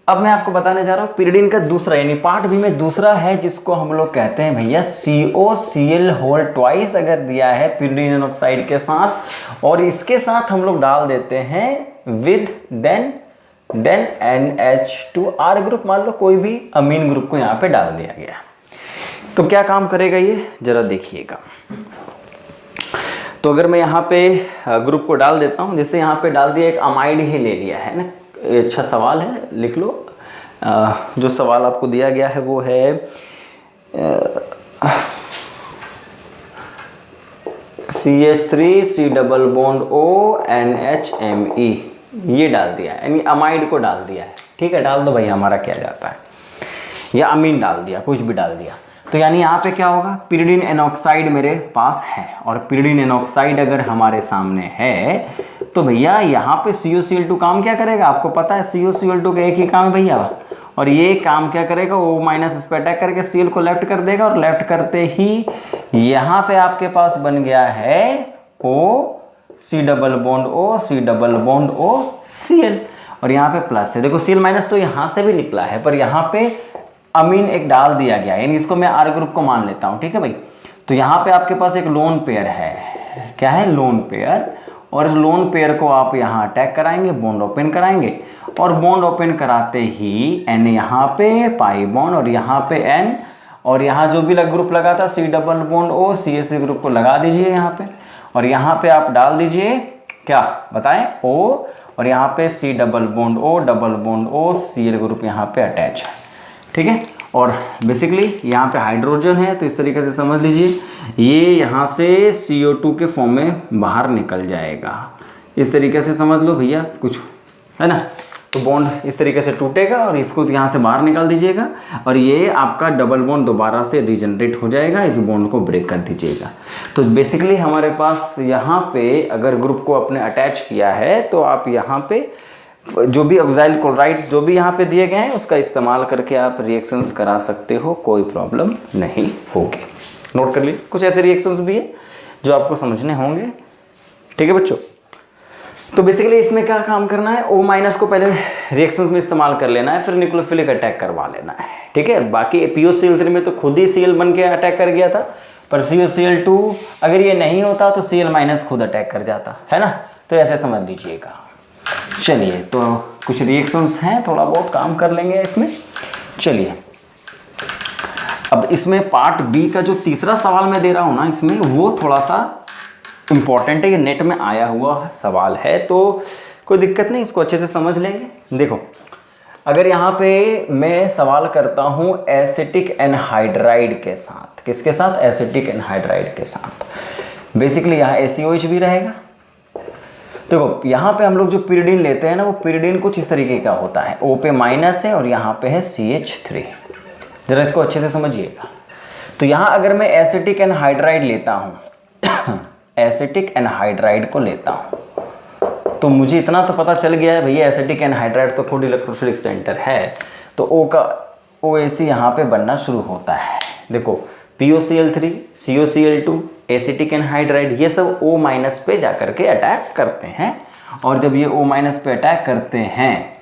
अब मैं आपको बताने जा रहा हूँ pyridine का दूसरा, यानी पार्ट बी में दूसरा है, जिसको हम लोग कहते हैं भैया COCl होल ट्वाइस अगर दिया है pyridine एनॉक्साइड के साथ, और इसके साथ हम लोग डाल देते हैं विद देन NH2R ग्रुप, मान लो कोई भी अमीन ग्रुप को यहाँ पे डाल दिया गया, तो क्या काम करेगा ये जरा देखिएगा। तो अगर मैं यहाँ पे ग्रुप को डाल देता हूँ, जैसे यहाँ पे डाल दिया, एक अमाइड ही ले लिया है ना, अच्छा सवाल है, लिख लो। जो सवाल आपको दिया गया है वो है CH3 C double bond O NHMe, ये डाल दिया है, यानी अमाइड को डाल दिया है। ठीक है, डाल दो भाई, हमारा क्या जाता है, या अमीन डाल दिया, कुछ भी डाल दिया। तो यानी यहाँ पे क्या होगा, pyridine एनॉक्साइड मेरे पास है, और pyridine एनॉक्साइड अगर हमारे सामने है तो भैया यहाँ पे COCl2 काम क्या करेगा, आपको पता है COCl2 का एक ही काम है भैया, और ये काम क्या करेगा, O माइनस इस पर अटैक करके Cl को लेफ्ट कर देगा, और लेफ्ट करते ही यहाँ पे आपके पास बन गया है O C double bond O C double bond O Cl, और यहाँ पे प्लस है, देखो Cl माइनस तो यहाँ से भी निकला है, पर यहाँ पे अमीन एक डाल दिया गया, यानी इसको मैं R ग्रुप को मान लेता हूँ। ठीक है भाई, तो यहाँ पे आपके पास एक लोन पेयर है, क्या है, लोन पेयर, और इस लोन पेयर को आप यहाँ अटैक कराएंगे, बॉन्ड ओपन कराएंगे, और बॉन्ड ओपन कराते ही N यहाँ पे पाई बॉन्ड, और यहाँ पे N, और यहाँ जो भी ग्रुप लगा था C double bond O CH3 group को लगा दीजिए यहाँ पे, और यहाँ पे आप डाल दीजिए क्या बताएं, O, और यहाँ पे C double bond O double bond O Cl group यहाँ पे अटैच है। ठीक है, और बेसिकली यहाँ पे हाइड्रोजन है, तो इस तरीके से समझ लीजिए ये यहाँ से CO2 के फॉर्म में बाहर निकल जाएगा, इस तरीके से समझ लो भैया कुछ, है ना। तो बॉन्ड इस तरीके से टूटेगा, और इसको यहाँ से बाहर निकाल दीजिएगा, और ये आपका डबल बॉन्ड दोबारा से रीजनरेट हो जाएगा, इस बॉन्ड को ब्रेक कर दीजिएगा। तो बेसिकली हमारे पास यहाँ पे अगर ग्रुप को अपने अटैच किया है, तो आप यहाँ पे जो भी ऑक्साइल क्लोराइड्स जो भी यहाँ पे दिए गए हैं उसका इस्तेमाल करके आप रिएक्शंस करा सकते हो, कोई प्रॉब्लम नहीं होगी। नोट कर लीजिए, कुछ ऐसे रिएक्शंस भी है जो आपको समझने होंगे। ठीक है बच्चों, तो बेसिकली इसमें क्या काम करना है, O- को पहले रिएक्शंस में इस्तेमाल कर लेना है, फिर न्यूक्लियोफिलिक अटैक करवा लेना है। ठीक है, बाकी POCl3 में तो खुद ही Cl बन के अटैक कर गया था, पर COCl2 अगर ये नहीं होता तो Cl- खुद अटैक कर जाता है ना, तो ऐसे समझ लीजिएगा। चलिए, तो कुछ रिएक्शंस हैं, थोड़ा बहुत काम कर लेंगे इसमें। चलिए, अब इसमें पार्ट बी का जो तीसरा सवाल मैं दे रहा हूँ ना, इसमें वो थोड़ा सा इम्पॉर्टेंट है, ये नेट में आया हुआ सवाल है, तो कोई दिक्कत नहीं, इसको अच्छे से समझ लेंगे। देखो, अगर यहाँ पे मैं सवाल करता हूँ एसिटिक एनहाइड्राइड के साथ, किसके साथ, एसिटिक एनहाइड्राइड के साथ, बेसिकली यहाँ ACOH भी रहेगा। देखो, यहाँ पे हम लोग जो पिरिडीन लेते हैं ना, वो पिरिडीन कुछ इस तरीके का होता है, O पे माइनस है और यहाँ पे है CH3। जरा इसको अच्छे से समझिएगा। तो यहाँ अगर मैं एसिटिक एनहाइड्राइड लेता हूँ एसिटिक एनहाइड्राइड को लेता हूँ, तो मुझे इतना तो पता चल गया है भैया, एसिटिक एनहाइड्राइड तो खुद इलेक्ट्रोफिलिक सेंटर है, तो O का OAC यहाँ पे बनना शुरू होता है। देखो, POCl3, COCl2, एसिटिक एनहाइड्राइड, ये सब O- पे जाकर के अटैक करते हैं, और जब ये O- पे अटैक करते हैं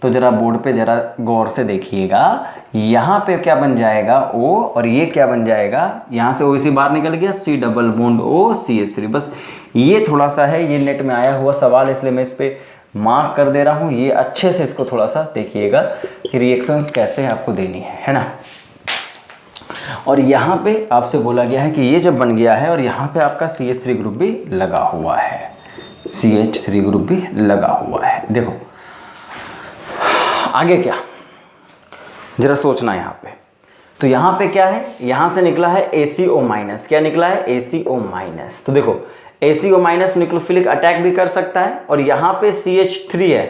तो जरा बोर्ड पे जरा गौर से देखिएगा, यहाँ पे क्या बन जाएगा O, और ये क्या बन जाएगा, यहाँ से OAC बाहर निकल गया, C double bond O CH3। बस ये थोड़ा सा है, ये नेट में आया हुआ सवाल, इसलिए मैं इस पर मार्क कर दे रहा हूँ। ये अच्छे से इसको थोड़ा सा देखिएगा कि रिएक्शंस कैसे आपको देनी है ना। और यहाँ पे आपसे बोला गया है कि ये जब बन गया है और यहाँ पे आपका CH3 ग्रुप भी लगा हुआ है, CH3 ग्रुप भी लगा हुआ है। देखो आगे क्या, जरा सोचना यहाँ पे। तो यहाँ पे क्या है, यहाँ से निकला है ACO-, क्या निकला है, ACO-। तो देखो, ACO- न्यूक्लियोफिलिक अटैक भी कर सकता है, और यहाँ पे CH3 है।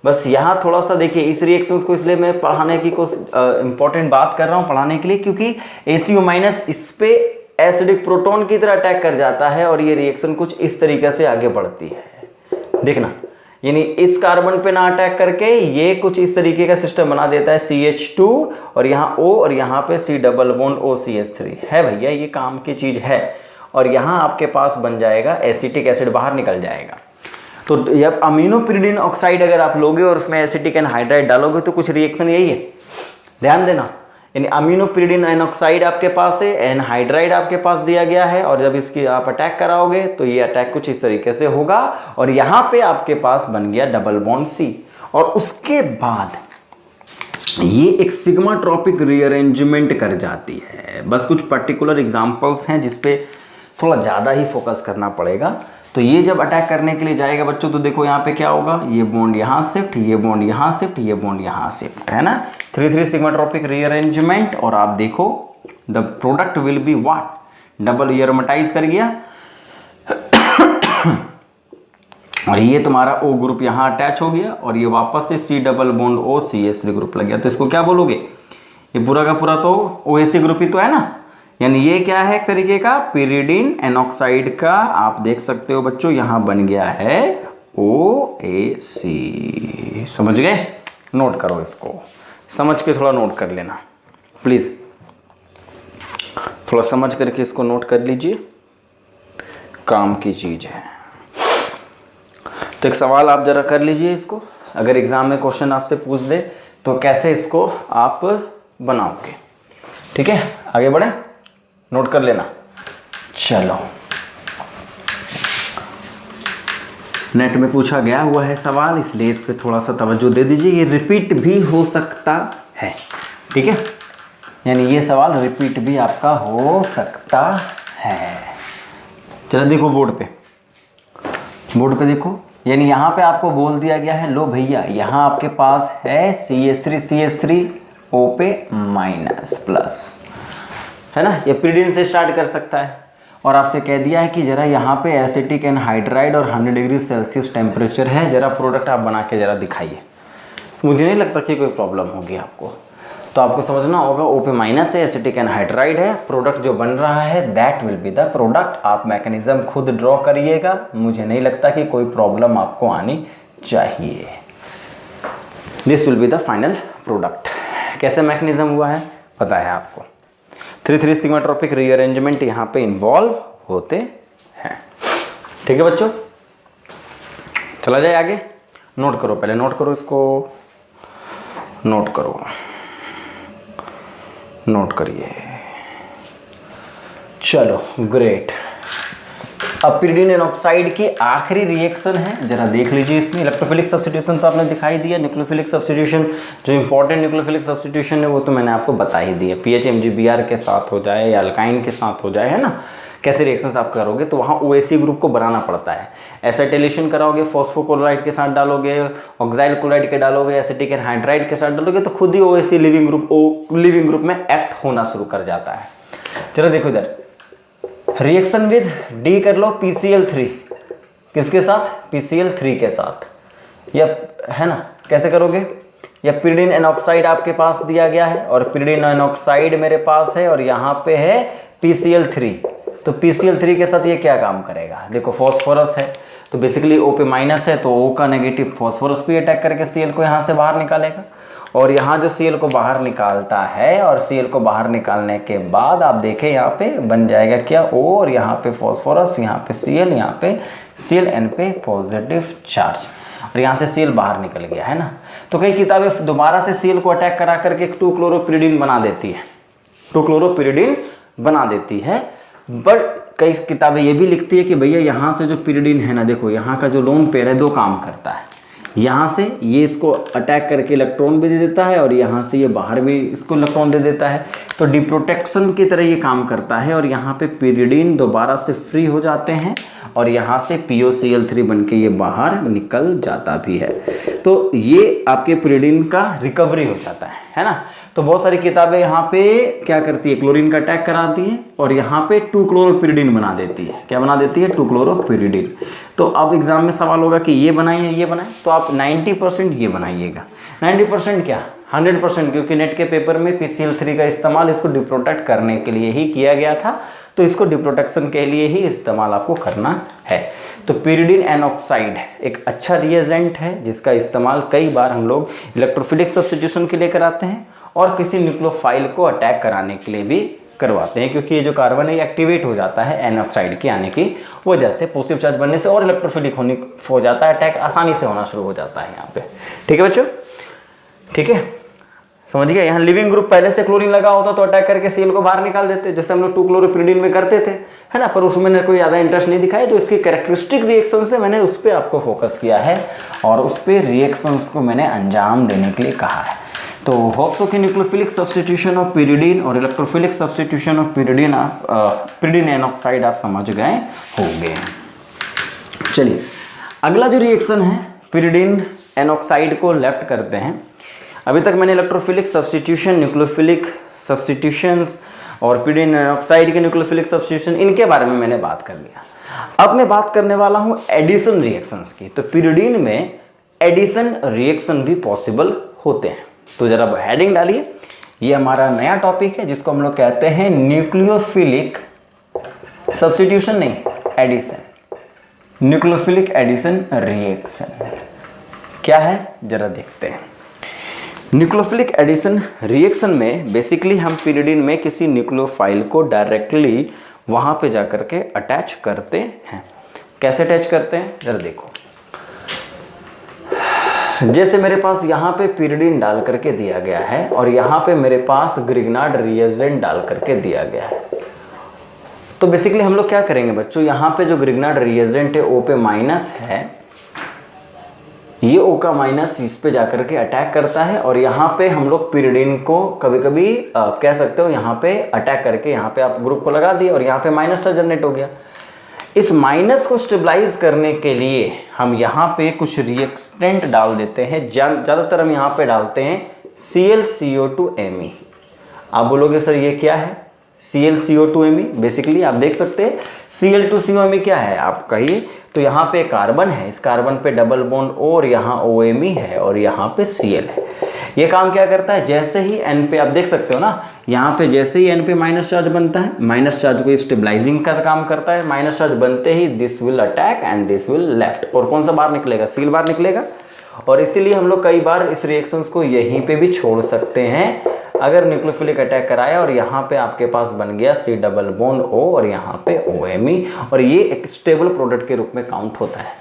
बस यहाँ थोड़ा सा देखिए इस रिएक्शंस को, इसलिए मैं पढ़ाने की इंपॉर्टेंट बात कर रहा हूँ पढ़ाने के लिए, क्योंकि ACO- इस पे एसिडिक प्रोटॉन की तरह अटैक कर जाता है, और ये रिएक्शन कुछ इस तरीके से आगे बढ़ती है। देखना, यानी इस कार्बन पे ना अटैक करके ये कुछ इस तरीके का सिस्टम बना देता है, CH2 और यहाँ O, और यहाँ पे C double bond O CH3 है भैया, ये काम की चीज़ है। और यहाँ आपके पास बन जाएगा एसिटिक एसिड, बाहर निकल जाएगा। तो जब अमीनोपिरिडीन ऑक्साइड अगर आप लोगे और उसमें एसिटिक एनहाइड्राइड डालोगे तो कुछ रिएक्शन यही है, ध्यान देना। यानी अमीनोपिरिडीन एनऑक्साइड आपके पास है, एनहाइड्राइड आपके पास दिया गया है, और जब इसकी आप अटैक कराओगे तो ये अटैक कुछ इस तरीके से होगा, और यहाँ पे आपके पास बन गया डबल बॉन्ड C। और उसके बाद ये एक सिग्माट्रोपिक रीअरेंजमेंट कर जाती है। बस कुछ पर्टिकुलर एग्जांपल्स हैं जिसपे थोड़ा ज़्यादा ही फोकस करना पड़ेगा। तो ये जब अटैक करने के लिए जाएगा बच्चों, तो देखो यहाँ पे क्या होगा, ये बॉन्ड यहाँ शिफ्ट, ये बॉन्ड यहाँ शिफ्ट, ये बॉन्ड यहाँ शिफ्ट, है ना, 3-3 सिग्माट्रोपिक रीअरेंजमेंट। और आप देखो the product will be what, double aromatise कर गया और ये तुम्हारा O ग्रुप यहाँ अटैच हो गया, और ये वापस से C double bond O CH3 group लग गया। तो इसको क्या बोलोगे, ये पूरा का पूरा तो OAC ग्रुप ही तो है ना, यानी ये क्या है, एक तरीके का पिरिडीन एनऑक्साइड का, आप देख सकते हो बच्चों यहाँ बन गया है OAC। समझ गए, नोट करो इसको, समझ के थोड़ा नोट कर लेना प्लीज, थोड़ा समझ करके इसको नोट कर लीजिए, काम की चीज है। तो एक सवाल आप जरा कर लीजिए इसको, अगर एग्जाम में क्वेश्चन आपसे पूछ दे तो कैसे इसको आप बनाओगे। ठीक है, आगे बढ़े, नोट कर लेना। चलो, नेट में पूछा गया हुआ है सवाल, इसलिए इस पे थोड़ा सा तवज्जो दे दीजिए। ये रिपीट भी हो सकता है, ठीक है, यानी ये सवाल रिपीट भी आपका हो सकता है। चलो देखो बोर्ड पे देखो, यानी यहाँ पे आपको बोल दिया गया है, लो भैया यहाँ आपके पास है CH3 O पे माइनस प्लस, है ना, ये पिरिडीन से स्टार्ट कर सकता है। और आपसे कह दिया है कि जरा यहाँ पे एसिटिक एनहाइड्राइड और 100 डिग्री सेल्सियस टेम्परेचर है, जरा प्रोडक्ट आप बना के जरा दिखाइए। मुझे नहीं लगता कि कोई प्रॉब्लम होगी आपको, तो आपको समझना होगा O पे माइनस है, एसिटिक एनहाइड्राइड है, प्रोडक्ट जो बन रहा है that will be the product. आप मैकेनिज्म खुद ड्रॉ करिएगा, मुझे नहीं लगता कि कोई प्रॉब्लम आपको आनी चाहिए। This will be the final product. कैसे मैकेनिज्म हुआ है पता है आपको, 3,3 सिग्माट्रोपिक रीअरेंजमेंट यहाँ पे इन्वॉल्व होते हैं। ठीक है बच्चों, चला जाए आगे। नोट करो, पहले नोट करो, इसको नोट करो, नोट करिए। चलो ग्रेट। अब pyridine एनऑक्साइड की आखिरी रिएक्शन है, जरा देख लीजिए। इसमें इलेक्ट्रोफिलिक सब्स्टिट्यूशन तो आपने दिखाई दिया, न्यूक्लियोफिलिक सब्स्टिट्यूशन जो इंपॉर्टेंट न्यूक्लियोफिलिक सब्स्टिट्यूशन है वो तो मैंने आपको बता ही दिया। पीएच MgBr के साथ हो जाए या अल्काइन के साथ हो जाए, है ना, कैसे रिएक्शंस आप करोगे तो वहाँ OAC ग्रुप को बनाना पड़ता है। एसिटाइलेशन कराओगे, फॉस्फोक्लोराइड के साथ डालोगे, ऑक्साइल क्लोराइड के डालोगे, एसिटिक एनहाइड्राइड के साथ डालोगे तो खुद ही OAC लिविंग ग्रुप में एक्ट होना शुरू कर जाता है। चलो देखो इधर, रिएक्शन विद डी कर लो PCl3, किसके साथ, PCl3 के साथ, या है ना, कैसे करोगे, या pyridine एनऑक्साइड आपके पास दिया गया है और pyridine एनऑक्साइड मेरे पास है और यहाँ पे है PCl3, तो PCl3 के साथ ये क्या काम करेगा, देखो फॉस्फोरस है तो बेसिकली O पे माइनस है तो O का नेगेटिव फॉस्फोरस भी अटैक करके Cl को यहाँ से बाहर निकालेगा, और यहाँ जो Cl को बाहर निकालता है और Cl को बाहर निकालने के बाद आप देखें यहाँ पे बन जाएगा क्या, O, और यहाँ पे फॉस्फोरस, यहाँ पे Cl, यहाँ पे Cl पे पॉजिटिव चार्ज, और यहाँ से Cl बाहर निकल गया, है ना। तो कई किताबें दोबारा से Cl को अटैक करा करके 2-क्लोरोपिरिडीन बना देती है, 2-क्लोरोपिरिडीन बना देती है। बट कई किताबें ये भी लिखती है कि भैया यहाँ से जो पिरिडीन है ना, देखो यहाँ का जो लोन पेयर है दो काम करता है, यहाँ से ये इसको अटैक करके इलेक्ट्रॉन भी दे देता है और यहाँ से ये बाहर भी इसको इलेक्ट्रॉन दे देता है, तो डिप्रोटेक्शन की तरह ये काम करता है, और यहाँ पे पिरिडीन दोबारा से फ्री हो जाते हैं और यहाँ से POCl3 बन के ये बाहर निकल जाता भी है। तो ये आपके पिरिडीन का रिकवरी हो जाता है ना। तो बहुत सारी किताबें यहाँ पे क्या करती है, क्लोरीन का अटैक कराती है और यहाँ पे 2-क्लोरोपिरिडीन बना देती है। क्या बना देती है, 2-क्लोरोपिरिडीन। तो अब एग्जाम में सवाल होगा कि ये बनाइए ये बनाए, तो आप 90% ये बनाइएगा। 90% क्या, 100%, क्योंकि नेट के पेपर में PCl3 का इस्तेमाल इसको डिप्रोटेक्ट करने के लिए ही किया गया था, तो इसको डिप्रोटेक्शन के लिए ही इस्तेमाल आपको करना है। तो pyridine एनऑक्साइड एक अच्छा रिएजेंट है जिसका इस्तेमाल कई बार हम लोग इलेक्ट्रोफिलिक सब्स्टिट्यूशन के लिए कराते हैं और किसी न्यूक्लियोफाइल को अटैक कराने के लिए भी करवाते हैं, क्योंकि ये जो कार्बन है एक्टिवेट हो जाता है एनऑक्साइड के आने की वजह से, पॉजिटिव चार्ज बनने से, और इलेक्ट्रोफिलिक हो जाता है, अटैक आसानी से होना शुरू हो जाता है यहाँ पे। ठीक है बच्चों, ठीक है, समझ गया। यहाँ लिविंग ग्रुप पहले से क्लोरीन लगा होता तो अटैक करके Cl को बाहर निकाल देते, जैसे हम लोग 2-क्लोरोपिरिडीन में करते थे, है ना, पर उसमें मैंने कोई ज़्यादा इंटरेस्ट नहीं दिखाया, तो इसकी कैरेक्टरिस्टिक रिएक्शन से मैंने उस पर आपको फोकस किया है और उस पर रिएक्शंस को मैंने अंजाम देने के लिए कहा है। तो होप्स की न्यूक्लियोफिलिक सब्स्टिट्यूशन ऑफ pyridine और इलेक्ट्रोफिलिक सब्स्टिट्यूशन ऑफ pyridine एनऑक्साइड आप समझ गए होंगे। चलिए अगला जो रिएक्शन है, pyridine एनऑक्साइड को लेफ्ट करते हैं। अभी तक मैंने इलेक्ट्रोफिलिक सब्स्टिट्यूशन, न्यूक्लियोफिलिक सब्स्टिट्यूशंस और pyridine एनऑक्साइड के न्यूक्लियोफिलिक सब्स्टिट्यूशन, इनके बारे में मैंने बात कर लिया। अब मैं बात करने वाला हूँ एडिशन रिएक्शंस की। तो pyridine में एडिशन रिएक्शन भी पॉसिबल होते हैं। तो जरा हेडिंग डालिए, ये हमारा नया टॉपिक है जिसको हम लोग कहते हैं न्यूक्लियोफिलिक सब्स्टिट्यूशन, नहीं एडिशन, न्यूक्लियोफिलिक एडिशन रिएक्शन क्या है जरा देखते हैं। न्यूक्लियोफिलिक एडिशन रिएक्शन में बेसिकली हम pyridine में किसी न्यूक्लियोफाइल को डायरेक्टली वहां पे जाकर के अटैच करते हैं। कैसे अटैच करते हैं जरा देखो। जैसे मेरे पास यहाँ पे pyridine डाल करके दिया गया है और यहाँ पे मेरे पास ग्रिग्नार्ड रिएजेंट डाल करके दिया गया है, तो बेसिकली हम लोग क्या करेंगे बच्चों, यहाँ पे जो ग्रिग्नार्ड रिएजेंट है O पे माइनस है, ये O का माइनस इस पे जाकर के अटैक करता है और यहाँ पे हम लोग pyridine को कभी कभी कह सकते हो यहाँ पे अटैक करके यहाँ पे आप ग्रुप को लगा दिए और यहाँ पे माइनस चार्ज जनरेट हो गया। इस माइनस को स्टेबलाइज करने के लिए हम यहाँ पे कुछ रिएक्टेंट डाल देते हैं। ज़्यादातर हम यहाँ पे डालते हैं ClCO2Me। आप बोलोगे सर ये क्या है ClCO2Me? बेसिकली आप देख सकते हैं Cl2COMe क्या है, आप कहिए। तो यहाँ पे कार्बन है, इस कार्बन पे डबल बॉन्ड और यहाँ OMe है और यहाँ पे Cl है। ये काम क्या करता है, जैसे ही N पे आप देख सकते हो ना, यहाँ पे जैसे ही N पे माइनस चार्ज बनता है, माइनस चार्ज को स्टेबलाइजिंग का काम करता है। माइनस चार्ज बनते ही this will attack and this will left, और कौन सा बाहर निकलेगा, Cl बाहर निकलेगा। और इसीलिए हम लोग कई बार इस रिएक्शंस को यहीं पे भी छोड़ सकते हैं। अगर न्यूक्लियोफिलिक अटैक कराया और यहाँ पे आपके पास बन गया C डबल बॉन्ड O और यहाँ पे OMe, और ये एक स्टेबल प्रोडक्ट के रूप में काउंट होता है,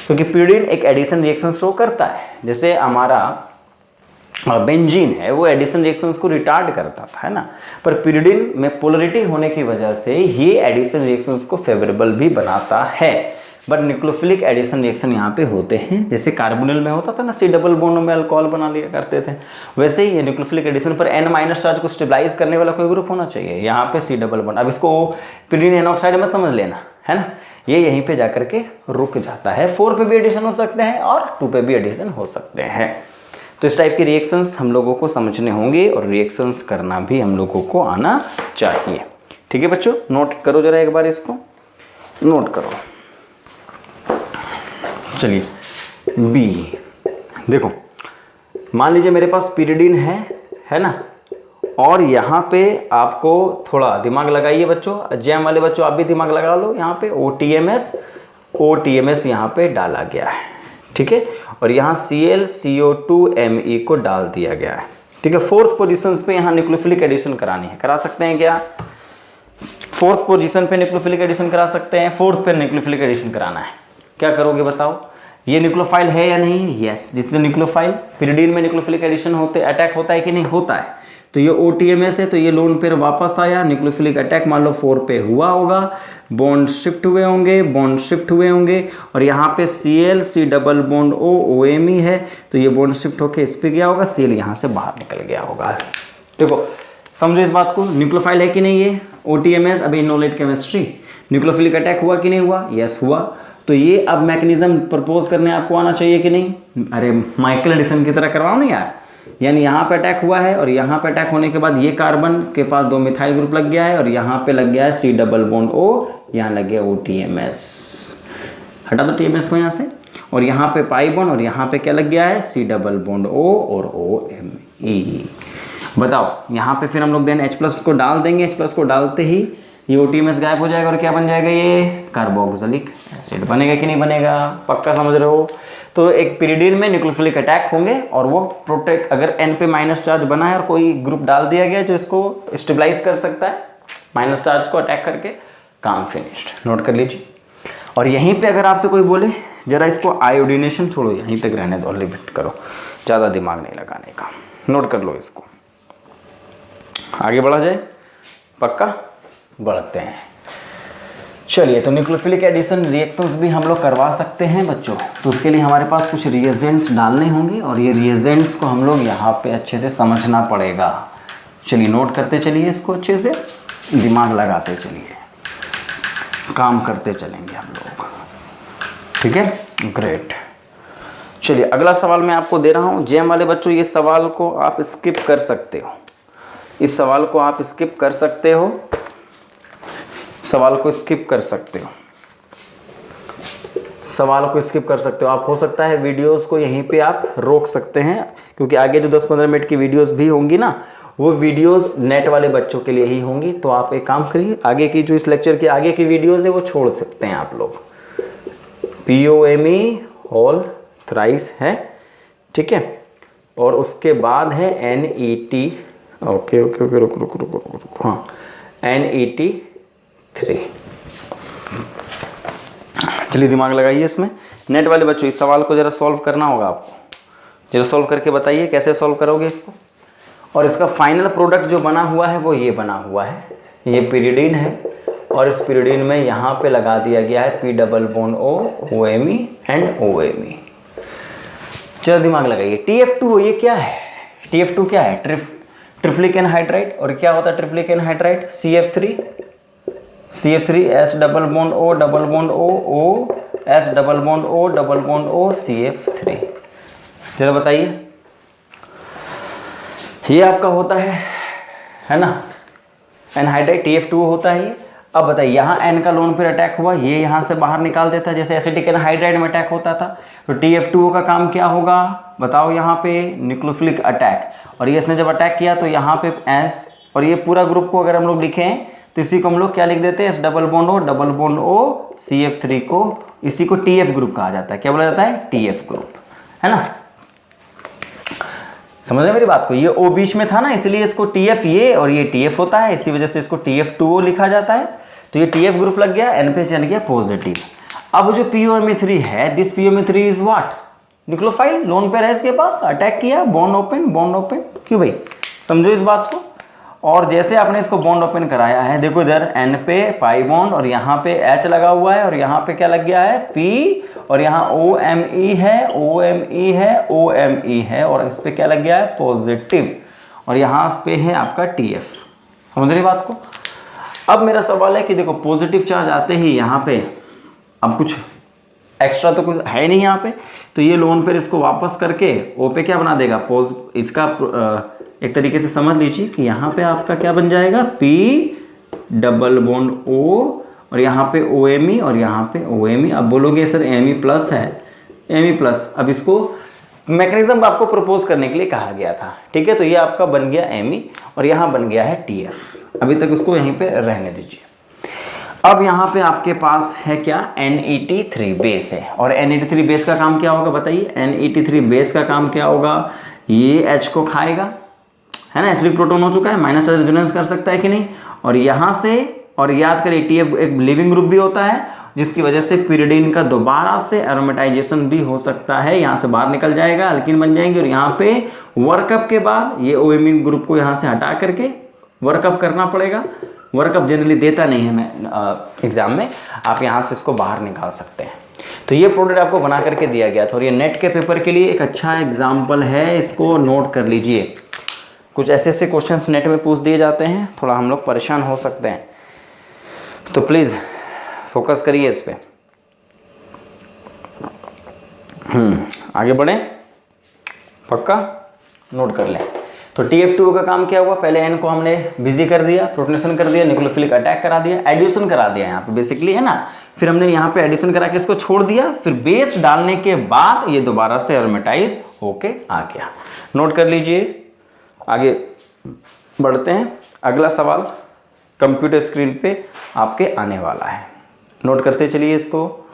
क्योंकि pyridine एक एडिशन रिएक्शन शो करता है। जैसे हमारा बेंजीन है वो एडिशन रिएक्शंस को रिटार्ड करता था, है ना, पर pyridine में पोलरिटी होने की वजह से ये एडिशन रिएक्शंस को फेवरेबल भी बनाता है। बट न्यूक्लियोफिलिक एडिशन रिएक्शन यहाँ पे होते हैं, जैसे कार्बोनिल में होता था ना, C डबल बॉन्ड में अल्कोहल बना लिया करते थे, वैसे ही ये न्यूक्लियोफिलिक एडिशन पर N माइनस चार्ज को स्टेबलाइज करने वाला कोई ग्रुप होना चाहिए। यहाँ पे C डबल बॉन्ड, अब इसको pyridine एनऑक्साइड मत समझ लेना, है ना, ये यहीं पे जाकर के रुक जाता है। 4 पे भी एडिशन हो सकते हैं और 2 पे भी एडिशन हो सकते हैं। तो इस टाइप के रिएक्शंस हम लोगों को समझने होंगे और रिएक्शंस करना भी हम लोगों को आना चाहिए। ठीक है बच्चों, नोट करो जरा एक बार, इसको नोट करो। चलिए बी, देखो मान लीजिए मेरे पास pyridine है ना, और यहाँ पे आपको थोड़ा दिमाग लगाइए बच्चों, जैम वाले बच्चों आप भी दिमाग लगा लो। यहाँ पे OTMS यहाँ पे डाला गया है, ठीक है, और यहाँ ClCO2Me को डाल दिया गया है, ठीक है। 4th पोजीशन पे यहाँ न्यूक्लियोफिलिक एडिशन करानी है, करा सकते हैं क्या? 4th पोजीशन पे न्यूक्लियोफिलिक एडिशन करा सकते हैं, 4th पे न्यूक्लियोफिलिक एडिशन कराना है। क्या करोगे बताओ? ये न्यूक्लियोफाइल है या नहीं? Yes, this is nucleophile. pyridine में न्यूक्लियोफिलिक एडिशन अटैक होता है कि नहीं? होता है। तो ये OTMS है, तो ये लोन पेयर वापस आया, न्यूक्लियोफिलिक अटैक मान लो 4 पे हुआ होगा, बॉन्ड शिफ्ट हुए होंगे, और यहाँ पे C double bond O OMe है, तो ये बॉन्ड शिफ्ट होके इस पे गया होगा, Cl यहाँ से बाहर निकल गया होगा। देखो समझो इस बात को, न्यूक्लियोफाइल है कि नहीं ये OTMS? अभी इनोलेट केमिस्ट्री, न्यूक्लियोफिलिक अटैक हुआ कि नहीं हुआ? यस हुआ। तो ये अब मैकेनिज्म प्रपोज करने आपको आना चाहिए कि नहीं? अरे माइकल एडिसन की तरह करवाओ ना यार, यानी यहाँ पे अटैक हुआ है और यहाँ पे अटैक होने के बाद ये कार्बन के पास 2 मिथाइल ग्रुप लग गया है और यहाँ पे लग गया है C डबल बॉन्ड O, यहाँ लग गया OTMS, हटा दो TMS को यहाँ से, और यहाँ पे पाई बॉन्ड और यहाँ पे क्या लग गया है? C डबल बॉन्ड O और OMe। बताओ यहाँ पे फिर हम लोग देन H+ को डाल देंगे, H+ को डालते ही ये OTMS गायब हो जाएगा और क्या बन जाएगा? ये कार्बोक्सिलिक एसिड बनेगा कि नहीं बनेगा? पक्का समझ रहे हो? तो एक pyridine में न्यूक्लियोफिलिक अटैक होंगे और वो प्रोटेक्ट, अगर N पे माइनस चार्ज बना है और कोई ग्रुप डाल दिया गया जो इसको स्टेबलाइज कर सकता है, माइनस चार्ज को अटैक करके, काम फिनिश्ड। नोट कर लीजिए। और यहीं पे अगर आपसे कोई बोले जरा इसको आयोडीनेशन छोड़ो, यहीं तक रहने दो, लिमिट करो, ज़्यादा दिमाग नहीं लगाने का, नोट कर लो इसको। आगे बढ़ा जाए, पक्का बढ़ते हैं। चलिए, तो न्यूक्लियोफिलिक एडिशन रिएक्शंस भी हम लोग करवा सकते हैं बच्चों। तो उसके लिए हमारे पास कुछ रिएजेंट्स डालने होंगे और ये रिएजेंट्स को हम लोग यहाँ पे अच्छे से समझना पड़ेगा। चलिए नोट करते चलिए इसको, अच्छे से दिमाग लगाते चलिए, काम करते चलेंगे हम लोग, ठीक है, ग्रेट। चलिए अगला सवाल मैं आपको दे रहा हूँ। जेम वाले बच्चों, ये सवाल को आप स्किप कर सकते हो, इस सवाल को आप स्किप कर सकते हो, सवाल को स्किप कर सकते हो, सवाल को स्किप कर सकते हो आप। हो सकता है वीडियोस को यहीं पे आप रोक सकते हैं, क्योंकि आगे जो 10-15 मिनट की वीडियोस भी होंगी ना, वो वीडियोस नेट वाले बच्चों के लिए ही होंगी। तो आप एक काम करिए, आगे की जो इस लेक्चर की आगे की वीडियोस है वो छोड़ सकते हैं आप लोग। POMe होल थ्राइस है, ठीक है, और उसके बाद है NET, ओके, रुको, हाँ, NET3। चलिए दिमाग लगाइए इसमें। नेट वाले बच्चों, इस सवाल को ज़रा सॉल्व करना होगा आपको, जरा सॉल्व करके बताइए कैसे सॉल्व करोगे इसको। और इसका फाइनल प्रोडक्ट जो बना हुआ है वो ये बना हुआ है, ये pyridine है, और इस pyridine में यहाँ पे लगा दिया गया है P double bond O, OMe and OMe। चलो दिमाग लगाइए। TF2 ये क्या है? TF2 क्या है? Triflic anhydride. और क्या होता है triflic anhydride? CF3 S double bond O double bond O S double bond O double bond O CF3। चलो बताइए, ये आपका होता है ना एनहाइड्राइड, TF2 होता है ये। अब बताइए, यहाँ N का लोन पर अटैक हुआ, ये यहाँ से बाहर निकाल देता है, जैसे एसिटिक एनहाइड्राइड में अटैक होता था। तो TF2 का काम क्या होगा बताओ? यहाँ पे न्यूक्लियोफिलिक अटैक, और ये इसने जब अटैक किया तो यहाँ पे S, और ये पूरा ग्रुप को अगर हम लोग लिखें तो इसी को हम लोग क्या लिख देते हैं? S double bond O double bond O CF3 को, इसी को TF ग्रुप कहा जाता है। क्या बोला जाता है? TF ग्रुप, है ना। समझ रहे मेरी बात को, ये O बीच में था ना, इसलिए इसको TF ये और ये TF होता है, इसी वजह से इसको TF2O लिखा जाता है। तो ये TF ग्रुप लग गया, N पे चल गया पॉजिटिव। अब जो POMe3 है, this POMe3 is what, nucleophile, lone pair है इसके पास, अटैक किया, बॉन्ड ओपन, क्यों भाई, समझो इस बात को। और जैसे आपने इसको बॉन्ड ओपन कराया है, देखो इधर N पे पाई बॉन्ड और यहाँ पे H लगा हुआ है और यहाँ पे क्या लग गया है P, और यहाँ OMe है और इस पे क्या लग गया है पॉजिटिव, और यहाँ पे है आपका TF। समझ रही बात को। अब मेरा सवाल है कि देखो पॉजिटिव चार्ज आते ही यहाँ पे अब कुछ एक्स्ट्रा तो कुछ है नहीं यहाँ पे, तो ये लोन पेयर इसको वापस करके O पे क्या बना देगा, इसका एक तरीके से समझ लीजिए कि यहाँ पे आपका क्या बन जाएगा P डबल बॉन्ड O और यहाँ पे OMe और यहाँ पे OMe। अब बोलोगे सर Me प्लस है, Me प्लस, अब इसको मैकेनिज्म आपको प्रपोज करने के लिए कहा गया था, ठीक है। तो ये आपका बन गया Me और यहाँ बन गया है TF। अभी तक उसको यहीं पे रहने दीजिए। अब यहाँ पे आपके पास है क्या, NET3 बेस है, और NET3 बेस का काम क्या होगा बताइए। NET3 बेस का काम क्या होगा, ये H को खाएगा, है ना, एसिडिक प्रोटॉन हो चुका है, माइनस चार्ज रेजोनेंस कर सकता है कि नहीं, और यहाँ से, और याद करिए TF एक लिविंग ग्रुप भी होता है, जिसकी वजह से pyridine का दोबारा से एरोमेटाइजेशन भी हो सकता है, यहाँ से बाहर निकल जाएगा, अल्कीन बन जाएंगे, और यहाँ पे वर्कअप के बाद ये OMe ग्रुप को यहाँ से हटा करके वर्कअप करना पड़ेगा। वर्कअप जनरली देता नहीं है मैं एग्जाम में, आप यहाँ से इसको बाहर निकाल सकते हैं। तो ये प्रोडक्ट आपको बना करके दिया गया था, और ये नेट के पेपर के लिए एक अच्छा एग्जाम्पल है, इसको नोट कर लीजिए। कुछ ऐसे ऐसे क्वेश्चंस नेट में पूछ दिए जाते हैं, थोड़ा हम लोग परेशान हो सकते हैं, तो प्लीज़ फोकस करिए इस पे। आगे बढ़ें, पक्का नोट कर लें। तो TF2O का काम क्या हुआ, पहले N को हमने बिजी कर दिया, प्रोटोनेशन कर दिया, न्यूक्लियोफिलिक अटैक करा दिया, एडिशन करा दिया यहाँ पे बेसिकली, है ना। फिर हमने यहाँ पे एडिशन करा के इसको छोड़ दिया, फिर बेस डालने के बाद ये दोबारा से एरोमेटाइज होके आ गया। नोट कर लीजिए, आगे बढ़ते हैं। अगला सवाल कंप्यूटर स्क्रीन पे आपके आने वाला है, नोट करते चलिए, इसको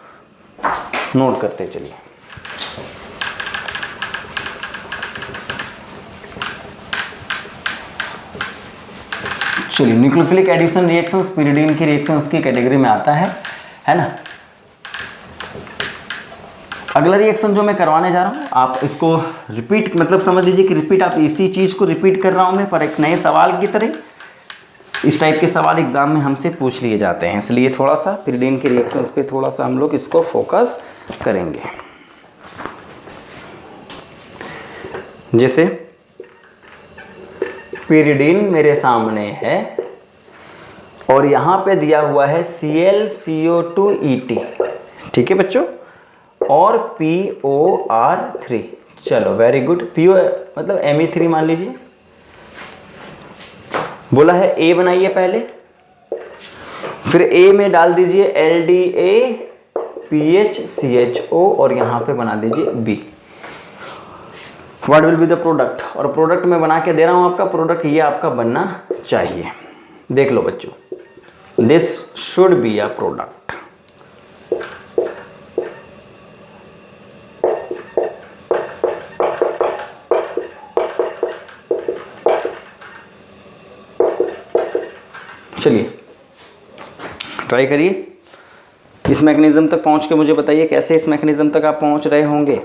नोट करते चलिए। चलिए, न्यूक्लियोफिलिक एडिशन रिएक्शंस pyridine की रिएक्शंस की कैटेगरी में आता है ना। अगला रिएक्शन जो मैं करवाने जा रहा हूँ, आप इसको रिपीट, मतलब समझ लीजिए कि रिपीट, आप इसी चीज़ को रिपीट कर रहा हूँ मैं, पर एक नए सवाल की तरह। इस टाइप के सवाल एग्जाम में हमसे पूछ लिए जाते हैं, इसलिए थोड़ा सा pyridine के रिएक्शंस पे थोड़ा सा हम लोग इसको फोकस करेंगे। जैसे pyridine मेरे सामने है और यहाँ पे दिया हुआ है ClCO2ET, ठीक है बच्चों, और POR3। चलो वेरी गुड, PO मतलब Me3 मान लीजिए। बोला है A बनाइए पहले, फिर A में डाल दीजिए LDAPHCHO और यहाँ पे बना दीजिए B। What will be the product, और प्रोडक्ट में बना के दे रहा हूँ आपका प्रोडक्ट, ये आपका बनना चाहिए। देख लो बच्चों, this should be a product. चलिए ट्राई करिए, इस मैकेनिज्म तक पहुंच के मुझे बताइए कैसे इस मैकेनिज्म तक आप पहुंच रहे होंगे।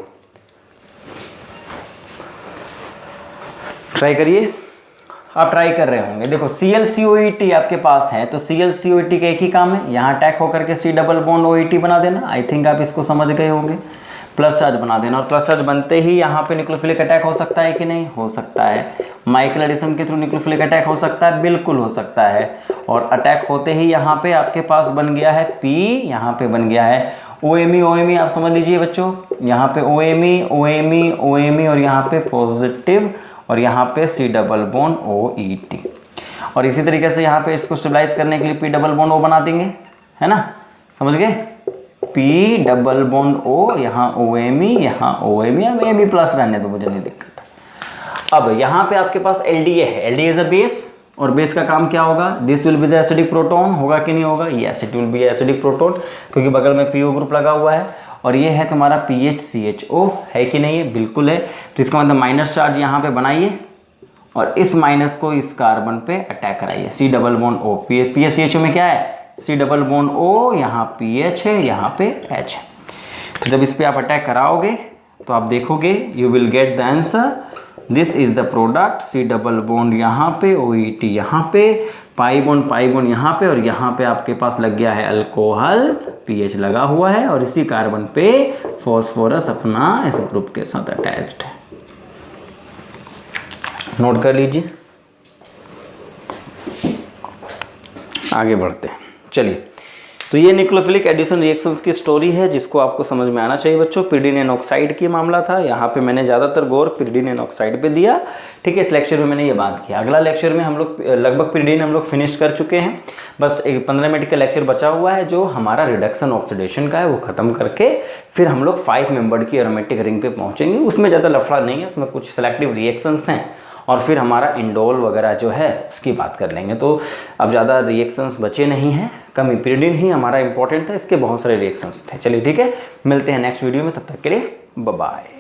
ट्राई करिए, आप ट्राई कर रहे होंगे। देखो ClCOET आपके पास है, तो ClCOET का एक ही काम है, यहाँ अटैक होकर के C डबल बॉन्ड OET बना देना। आई थिंक आप इसको समझ गए होंगे, प्लस चार्ज बना देना, और प्लस चार्ज बनते ही यहाँ पे न्यूक्लियोफिलिक अटैक हो सकता है कि नहीं, हो सकता है। माइकल एडिसन के थ्रू न्यूक्लियोफिलिक अटैक हो सकता है, बिल्कुल हो सकता है। और अटैक होते ही यहाँ पे आपके पास बन गया है P, यहाँ पे बन गया है OMe, आप समझ लीजिए बच्चों, यहाँ पे OMe और यहाँ पे पॉजिटिव, और यहाँ पे C डबल बॉन्ड OET। और इसी तरीके से यहाँ पे इसको स्टेबलाइज करने के लिए P डबल बॉन्ड O बना देंगे, है ना, समझ गए। P डबल बॉन्ड O, यहाँ OMe, यहाँ OMe, अब Me प्लस रहने दो, मुझे नहीं दिक्कत। अब यहाँ पे आपके पास LDA है, LDA इज अ बेस, और बेस का काम क्या होगा, this will be the acidic proton, होगा कि नहीं होगा, yes it will be acidic proton, क्योंकि बगल में PO ग्रुप लगा हुआ है। और ये है तुम्हारा PHCHO, है कि नहीं है? बिल्कुल है। तो इसका मतलब माइनस चार्ज यहाँ पे बनाइए और इस माइनस को इस कार्बन पे अटैक कराइए। C double bond O, PHCHO में क्या है? C डबल बॉन्ड O, यहाँ PH है, यहाँ पे H है। तो जब इस पे आप अटैक कराओगे तो आप देखोगे you will get the answer, this is the product. C double bond यहाँ पे, OET यहाँ पे, पाई बॉन्ड यहाँ पे, और यहाँ पे आपके पास लग गया है अल्कोहल, PH लगा हुआ है, और इसी कार्बन पे फॉस्फोरस अपना इस ग्रुप के साथ अटैच्ड है। नोट कर लीजिए, आगे बढ़ते हैं। चलिए, तो ये न्यूक्लियोफिलिक एडिशन रिएक्शंस की स्टोरी है जिसको आपको समझ में आना चाहिए बच्चों। पिरीडीन ऑक्साइड की मामला था, यहाँ पे मैंने ज़्यादातर गौर पिरीडीन ऑक्साइड पे दिया। ठीक है, इस लेक्चर में मैंने ये बात किया। अगला लेक्चर में हम लोग लगभग पिरीडीन हम लोग फिनिश कर चुके हैं, बस एक 15 मिनट का लेक्चर बचा हुआ है जो हमारा रिडक्शन ऑक्सीडेशन का है, वो ख़त्म करके फिर हम लोग 5 मेंबर्ड की एरोमेटिक रिंग पे पहुँचेंगे। उसमें ज़्यादा लफड़ा नहीं है, उसमें कुछ सेलेक्टिव रिएक्शंस हैं और फिर हमारा इंडोल वगैरह जो है उसकी बात कर लेंगे। तो अब ज़्यादा रिएक्शंस बचे नहीं हैं, कम पिरीडीन ही हमारा इंपॉर्टेंट था, इसके बहुत सारे रिएक्शंस थे। चलिए ठीक है, मिलते हैं नेक्स्ट वीडियो में, तब तक के लिए बाय बाय।